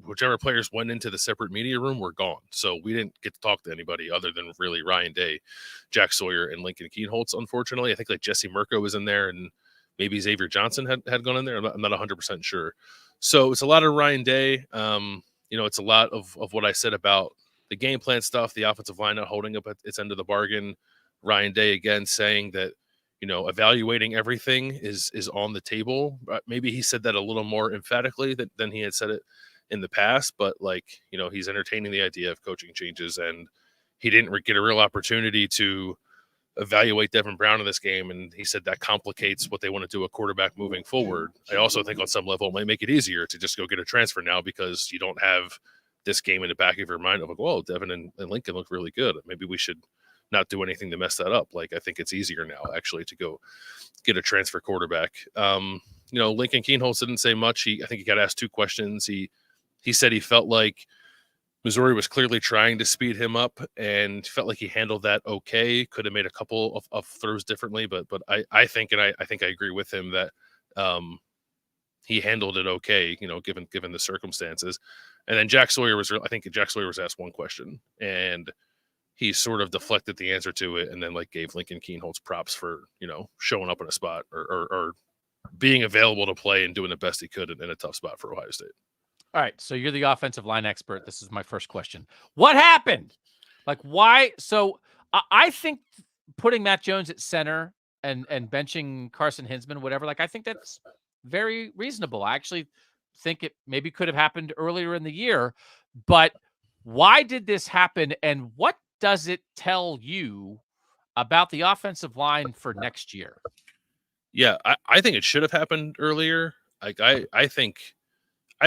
whichever players went into the separate media room were gone. So we didn't get to talk to anybody other than really Ryan Day, Jack Sawyer, and Lincoln Keenholz, unfortunately. I think like Jesse Mirko was in there and maybe Xavier Johnson had gone in there. I'm not 100% sure. So it's a lot of Ryan Day. It's a lot of what I said about the game plan stuff, the offensive line not holding up at its end of the bargain. Ryan Day again saying that, evaluating everything is on the table. Maybe he said that a little more emphatically than he had said it in the past, but he's entertaining the idea of coaching changes, and he didn't get a real opportunity to evaluate Devin Brown in this game. And he said that complicates what they want to do a quarterback moving forward. I also think on some level it might make it easier to just go get a transfer now because you don't have this game in the back of your mind of like, whoa, Devin and Lincoln look really good. Maybe we should not do anything to mess that up. Like, I think it's easier now actually to go get a transfer quarterback. Lincoln Keenholz didn't say much. I think he got asked 2 questions. He said he felt like Missouri was clearly trying to speed him up and felt like he handled that okay. Could have made a couple of throws differently, but I think I agree with him that he handled it okay, given the circumstances. And then Jack Sawyer was asked 1 question and he sort of deflected the answer to it and then like gave Lincoln Keenholz props for, showing up in a spot or being available to play and doing the best he could in a tough spot for Ohio State. All right. So you're the offensive line expert. This is my first question. What happened? Like why? So I think putting Matt Jones at center and benching Carson Hinsman, whatever, like I think that's very reasonable. I actually think it maybe could have happened earlier in the year, but Why did this happen, and what does it tell you about the offensive line for next year? Yeah, I think it should have happened earlier. Like I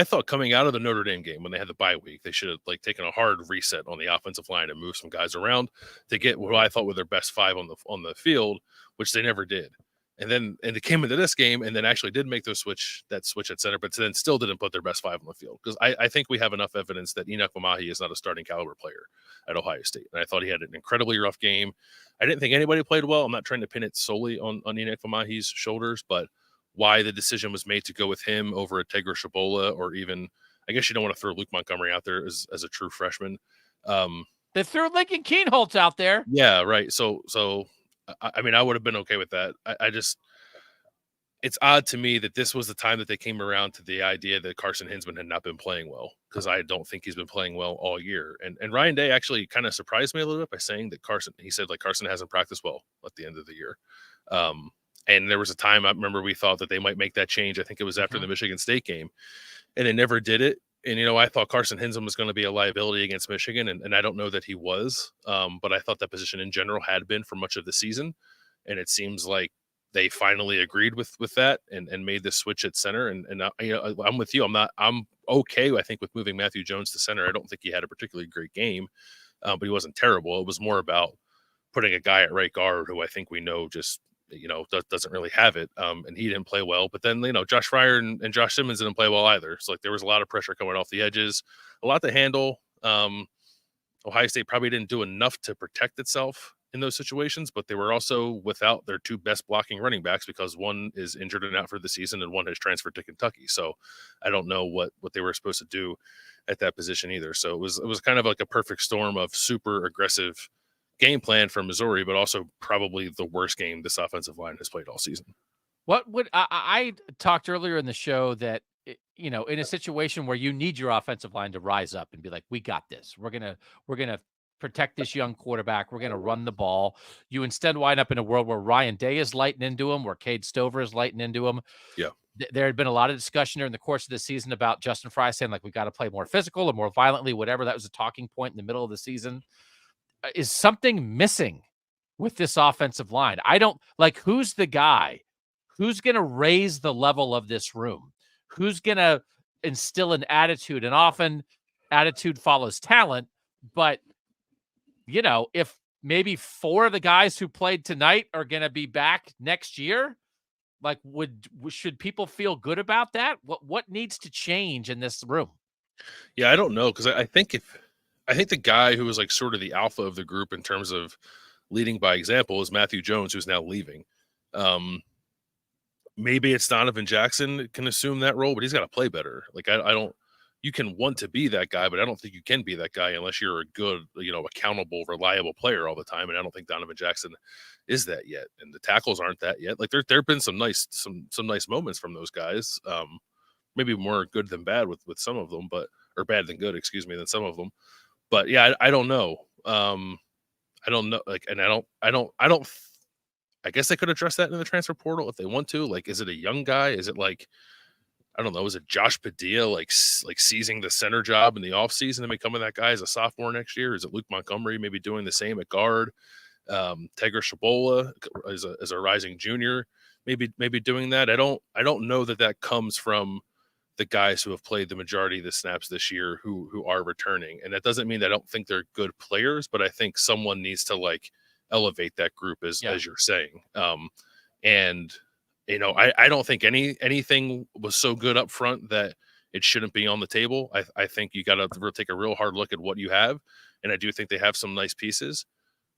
thought coming out of the Notre Dame game when they had the bye week, they should have like taken a hard reset on the offensive line and moved some guys around to get what I thought were their best 5 on the field, which they never did. And they came into this game and then actually did make that switch at center, but then still didn't put their best 5 on the field. Because I think we have enough evidence that Enoch Mamahi is not a starting caliber player at Ohio State. And I thought he had an incredibly rough game. I didn't think anybody played well. I'm not trying to pin it solely on Enoch Mamahi's shoulders, but why the decision was made to go with him over a Tegra Shabola, or even, I guess you don't want to throw Luke Montgomery out there as a true freshman. They threw Lincoln Keenholz out there. Yeah, right. So I mean, I would have been okay with that. I just, it's odd to me that this was the time that they came around to the idea that Carson Hinsman had not been playing well, because I don't think he's been playing well all year. And Ryan Day actually kind of surprised me a little bit by saying that he said like Carson hasn't practiced well at the end of the year. And there was a time I remember we thought that they might make that change. I think it was after the Michigan State game, and they never did it. And, I thought Carson Hinsman was going to be a liability against Michigan, and I don't know that he was. But I thought that position in general had been for much of the season. And it seems like they finally agreed with that and made the switch at center. And I'm with you. I'm okay, I think, with moving Matthew Jones to center. I don't think he had a particularly great game, but he wasn't terrible. It was more about putting a guy at right guard who I think we know just doesn't really have it. And he didn't play well. But then, Josh Fryer and Josh Simmons didn't play well either. So like there was a lot of pressure coming off the edges, a lot to handle. Ohio State probably didn't do enough to protect itself in those situations, but they were also without their 2 best blocking running backs because one is injured and out for the season and one has transferred to Kentucky. So I don't know what they were supposed to do at that position either. So it was kind of like a perfect storm of super aggressive game plan for Missouri, but also probably the worst game this offensive line has played all season. What would I talked earlier in the show that, in a situation where you need your offensive line to rise up and be like, we got this. We're going to protect this young quarterback. We're going to run the ball. You instead wind up in a world where Ryan Day is lighting into him, where Cade Stover is lighting into him. Yeah. There had been a lot of discussion during the course of the season about Justin Fry saying like, we got to play more physical or more violently, whatever. That was a talking point in the middle of the season. Is something missing with this offensive line? I don't like, who's the guy who's going to raise the level of this room? Who's going to instill an attitude? And often attitude follows talent, but if maybe 4 of the guys who played tonight are going to be back next year, like should people feel good about that? What needs to change in this room? Yeah, I don't know. Cause I think the guy who was like sort of the alpha of the group in terms of leading by example is Matthew Jones, who's now leaving. Maybe it's Donovan Jackson can assume that role, but he's got to play better. Like I don't, you can want to be that guy, but I don't think you can be that guy unless you're a good, accountable, reliable player all the time. And I don't think Donovan Jackson is that yet. And the tackles aren't that yet. Like there've been some nice moments from those guys. Maybe more good than bad with some of them, or bad than good, than some of them. But yeah, I don't know. I don't know. Like, and I guess they could address that in the transfer portal if they want to. Like, is it a young guy? Is it like, I don't know. Is it Josh Padilla like seizing the center job in the offseason and becoming that guy as a sophomore next year? Is it Luke Montgomery maybe doing the same at guard? Tegra Shabola as a rising junior, maybe doing that. I don't know that comes from the guys who have played the majority of the snaps this year who are returning. And that doesn't mean that I don't think they're good players, but I think someone needs to like elevate that group as you're saying. And I don't think anything was so good up front that it shouldn't be on the table. I think you got to take a real hard look at what you have. And I do think they have some nice pieces.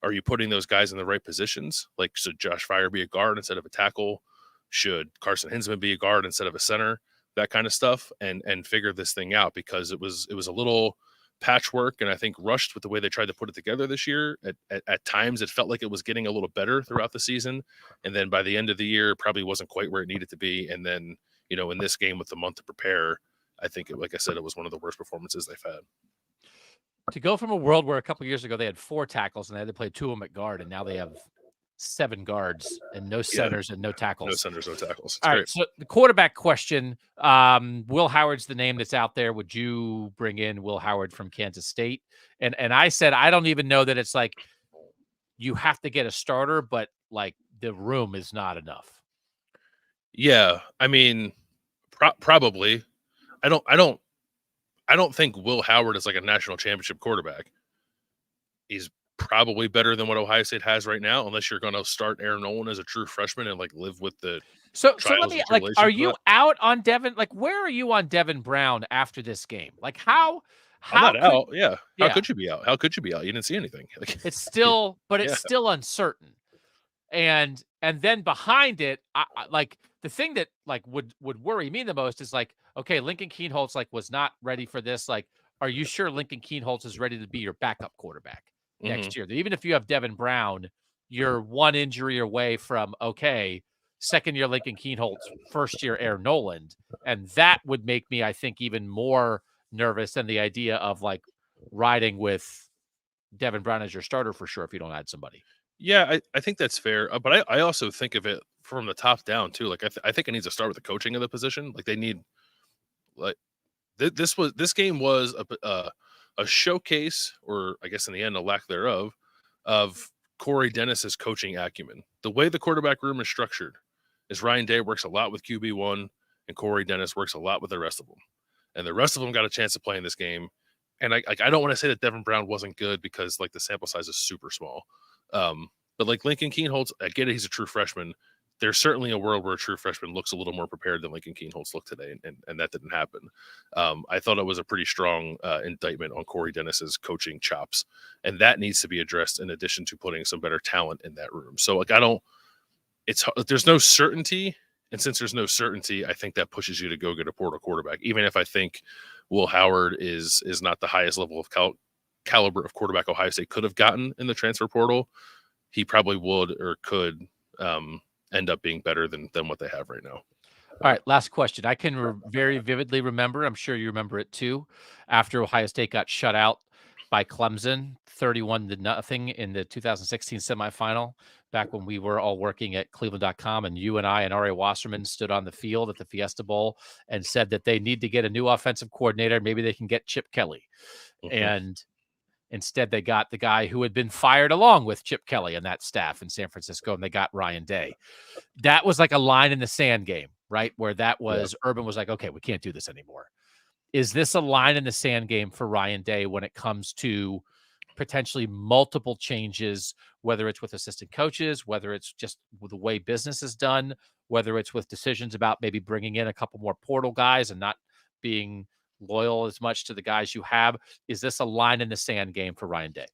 Are you putting those guys in the right positions? Like, should Josh Fryer be a guard instead of a tackle? Should Carson Hinsman be a guard instead of a center? That kind of stuff, and figure this thing out, because it was a little patchwork and I think rushed with the way they tried to put it together this year. At times it felt like it was getting a little better throughout the season, and then by the end of the year it probably wasn't quite where it needed to be. And then in this game with the month to prepare, I think like I said, it was one of the worst performances they've had. To go from a world where a couple of years ago they had 4 tackles and they had to play 2 of them at guard, and now they have 7 guards and no centers and no tackles. No centers, no tackles. It's All great. right, so the quarterback question, Will Howard's the name that's out there. Would you bring in Will Howard from Kansas State? And I said, I don't even know that it's like you have to get a starter, but like the room is not enough. Yeah, I mean, probably. I don't think Will Howard is like a national championship quarterback. He's probably better than what Ohio State has right now, unless you're going to start Aaron Nolan as a true freshman and like live with the So let trials me and like, tribulations are of you that. out on Devin? Like, where are you on Devin Brown after this game? Like, how I'm not could, out. Yeah. How yeah. could you be out? How could you be out? You didn't see anything. Like, it's still, but it's Yeah. still uncertain. And then behind it, I like the thing that like would worry me the most is like, okay, Lincoln Kienholz like was not ready for this. Like, are you sure Lincoln Kienholz is ready to be your backup quarterback next year? Even if you have Devin Brown, you're one injury away from okay, second year Lincoln Kienholz, first year Aaron Noland, and that would make me, I think, even more nervous than the idea of like riding with Devin Brown as your starter for sure if you don't add somebody. Yeah, I think that's fair. But I also think of it from the top down too. Like I think it needs to start with the coaching of the position. Like they need like this game was a showcase, or I guess in the end a lack thereof, of Corey Dennis's coaching acumen. The way the quarterback room is structured is Ryan Day works a lot with QB1 and Corey Dennis works a lot with the rest of them. And the rest of them got a chance to play in this game. And I don't want to say that Devin Brown wasn't good because like the sample size is super small. But like Lincoln Kienholz, I get it, he's a true freshman. There's certainly a world where a true freshman looks a little more prepared than Lincoln Kienholz looked today, and that didn't happen. I thought it was a pretty strong indictment on Corey Dennis's coaching chops, and that needs to be addressed in addition to putting some better talent in that room. So like there's no certainty, and since there's no certainty, I think that pushes you to go get a portal quarterback, even if I think Will Howard is not the highest level of caliber of quarterback Ohio State could have gotten in the transfer portal. He probably would or could end up being better than what they have right now. All right, last question. I can very vividly remember, I'm sure you remember it too, after Ohio State got shut out by Clemson, 31-0 in the 2016 semifinal, back when we were all working at Cleveland.com, and you and I and Ari Wasserman stood on the field at the Fiesta Bowl and said that they need to get a new offensive coordinator. Maybe they can get Chip Kelly. And instead, they got the guy who had been fired along with Chip Kelly and that staff in San Francisco, and they got Ryan Day. That was like a line in the sand game, right? Where that was, Urban was like, okay, we can't do this anymore. Is this a line in the sand game for Ryan Day when it comes to potentially multiple changes, whether it's with assistant coaches, whether it's just with the way business is done, whether it's with decisions about maybe bringing in a couple more portal guys and not being loyal as much to the guys you have? Is this a line in the sand game for Ryan Day?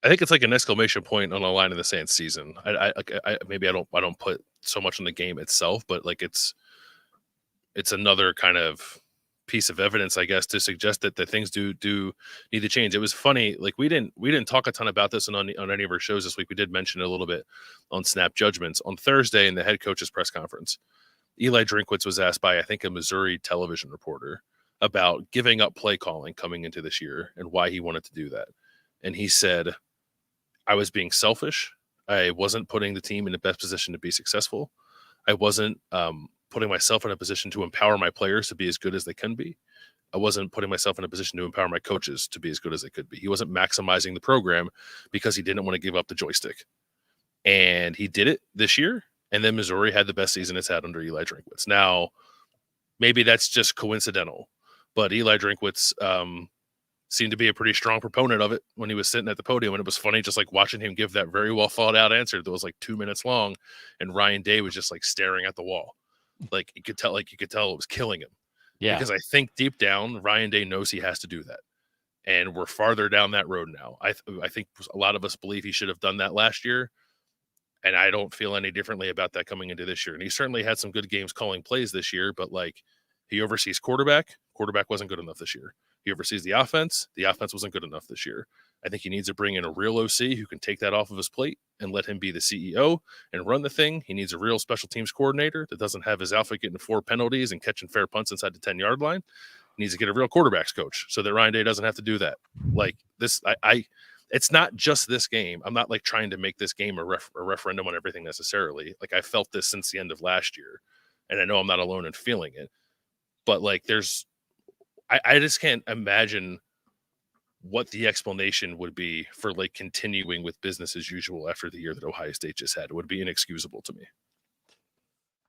I think it's like an exclamation point on a line in the sand season. I maybe I don't put so much on the game itself, but like it's another kind of piece of evidence, I guess, to suggest that the things do need to change. It was funny, like we didn't talk a ton about this on any of our shows this week. We did mention it a little bit on Snap Judgments on Thursday in the head coach's press conference. Eli Drinkwitz was asked by, I think, a Missouri television reporter about giving up play calling coming into this year and why he wanted to do that. And he said, I was being selfish. I wasn't putting the team in the best position to be successful. I wasn't putting myself in a position to empower my players to be as good as they can be. I wasn't putting myself in a position to empower my coaches to be as good as they could be. He wasn't maximizing the program because he didn't want to give up the joystick. And he did it this year. And then Missouri had the best season it's had under Eli Drinkwitz. Now, maybe that's just coincidental, but Eli Drinkwitz seemed to be a pretty strong proponent of it when he was sitting at the podium. And it was funny just like watching him give that very well thought out answer that was like 2 minutes long. And Ryan Day was just like staring at the wall. Like you could tell it was killing him. Yeah. Because I think deep down, Ryan Day knows he has to do that. And we're farther down that road now. I think a lot of us believe he should have done that last year. And I don't feel any differently about that coming into this year. And he certainly had some good games calling plays this year, but like he oversees quarterback wasn't good enough this year. He oversees the offense wasn't good enough this year. I think he needs to bring in a real OC who can take that off of his plate and let him be the CEO and run the thing. He needs a real special teams coordinator that doesn't have his outfit getting 4 penalties and catching fair punts inside the 10-yard line. He needs to get a real quarterbacks coach so that Ryan Day doesn't have to do that. Like this, it's not just this game. I'm not like trying to make this game a referendum on everything necessarily. Like I felt this since the end of last year, and I know I'm not alone in feeling it. But like, I just can't imagine what the explanation would be for like continuing with business as usual after the year that Ohio State just had. It would be inexcusable to me.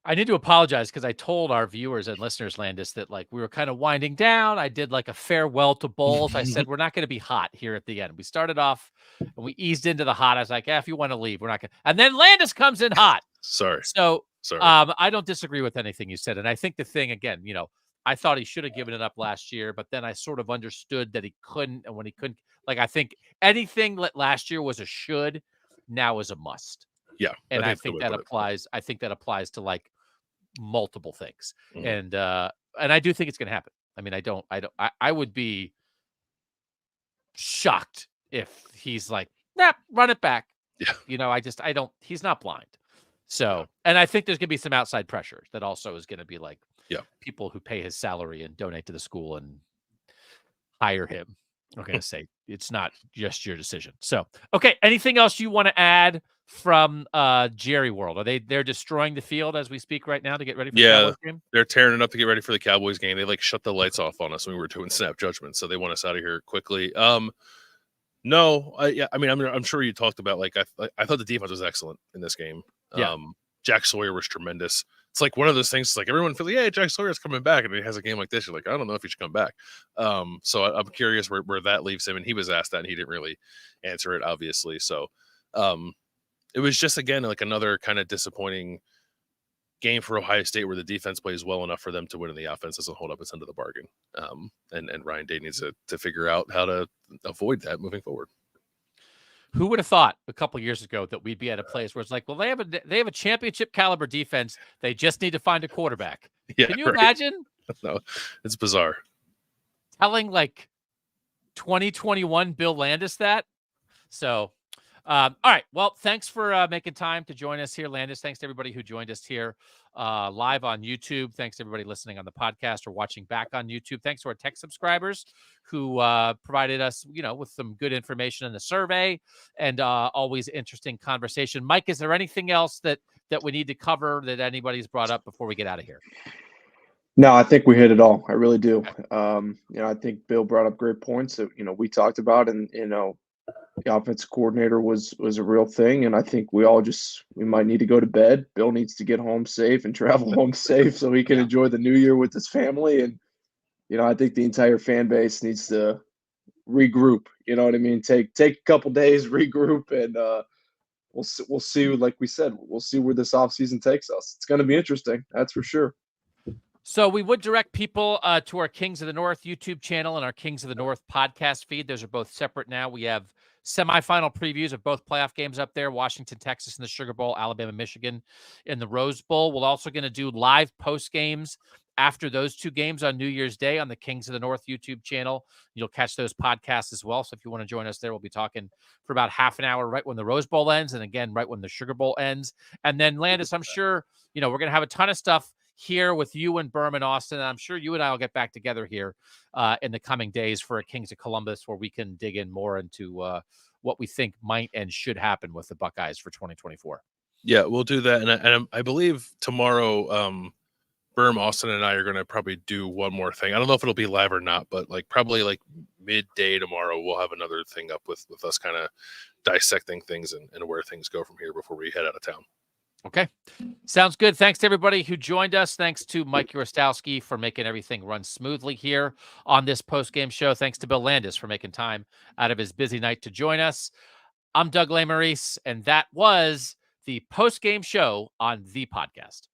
I need to apologize because I told our viewers and listeners, Landis, that like we were kind of winding down. I did like a farewell to bowls. I said, we're not going to be hot here at the end. We started off and we eased into the hot. I was like, if you want to leave, we're not going to. And then Landis comes in hot. Sorry. So Sorry. I don't disagree with anything you said. And I think the thing, again, I thought he should have given it up last year, but then I sort of understood that he couldn't. And when he couldn't, like, I think anything that last year was a should now is a must. Yeah. And I think that applies. I think that applies to like multiple things. And I do think it's going to happen. I mean, I would be shocked if he's like, run it back. Yeah. He's not blind. So, and I think there's going to be some outside pressure that also is going to be like, people who pay his salary and donate to the school and hire him are going to say it's not just your decision. So, okay. Anything else you want to add from Jerry World? They're destroying the field as we speak right now to get ready for the Cowboys game? They're tearing it up to get ready for the Cowboys game. They like shut the lights off on us when we were doing snap judgment, so they want us out of here quickly. No, I'm sure you talked about like I thought the defense was excellent in this game. Jack Sawyer was tremendous. It's like one of those things. Like everyone feels, Jack Sawyer's coming back, and he has a game like this. You're like, I don't know if he should come back. So I'm curious where that leaves him. And he was asked that, and he didn't really answer it, obviously. So it was just again like another kind of disappointing game for Ohio State, where the defense plays well enough for them to win, and the offense doesn't hold up its end of the bargain. And Ryan Day needs to figure out how to avoid that moving forward. Who would have thought a couple years ago that we'd be at a place where it's like, well, they have a championship caliber defense. They just need to find a quarterback. Yeah, can you imagine? No, it's bizarre. Telling like 2021 Bill Landis that. So, all right. Well, thanks for making time to join us here, Landis. Thanks to everybody who joined us here live on YouTube. Thanks to everybody listening on the podcast or watching back on YouTube. Thanks to our tech subscribers who provided us, with some good information in the survey and always interesting conversation. Mike, is there anything else that we need to cover that anybody's brought up before we get out of here? No, I think we hit it all. I really do. I think Bill brought up great points that, we talked about, and, the offensive coordinator was a real thing. And I think we might need to go to bed. Bill needs to get home safe and travel home safe so he can enjoy the new year with his family. And, I think the entire fan base needs to regroup. You know what I mean? Take a couple days, regroup, and we'll see. Like we said, we'll see where this offseason takes us. It's going to be interesting. That's for sure. So we would direct people to our Kings of the North YouTube channel and our Kings of the North podcast feed. Those are both separate now. We have semifinal previews of both playoff games up there: Washington, Texas in the Sugar Bowl, Alabama, Michigan in the Rose Bowl. We're also going to do live post games after those two games on New Year's Day on the Kings of the North YouTube channel. You'll catch those podcasts as well. So if you want to join us there, we'll be talking for about half an hour right when the Rose Bowl ends, and again right when the Sugar Bowl ends. And then Landis, I'm sure we're going to have a ton of stuff here with you and Berman Austin. And I'm sure you and I will get back together here in the coming days for a Kings of Columbus, where we can dig in more into what we think might and should happen with the Buckeyes for 2024. Yeah, we'll do that. And I believe tomorrow, Berm, Austin, and I are going to probably do one more thing. I don't know if it'll be live or not, but probably midday tomorrow, we'll have another thing up with us kind of dissecting things and where things go from here before we head out of town. Okay. Sounds good. Thanks to everybody who joined us. Thanks to Mike Urostowski for making everything run smoothly here on this post-game show. Thanks to Bill Landis for making time out of his busy night to join us. I'm Doug Lesmerises, and that was the post-game show on the podcast.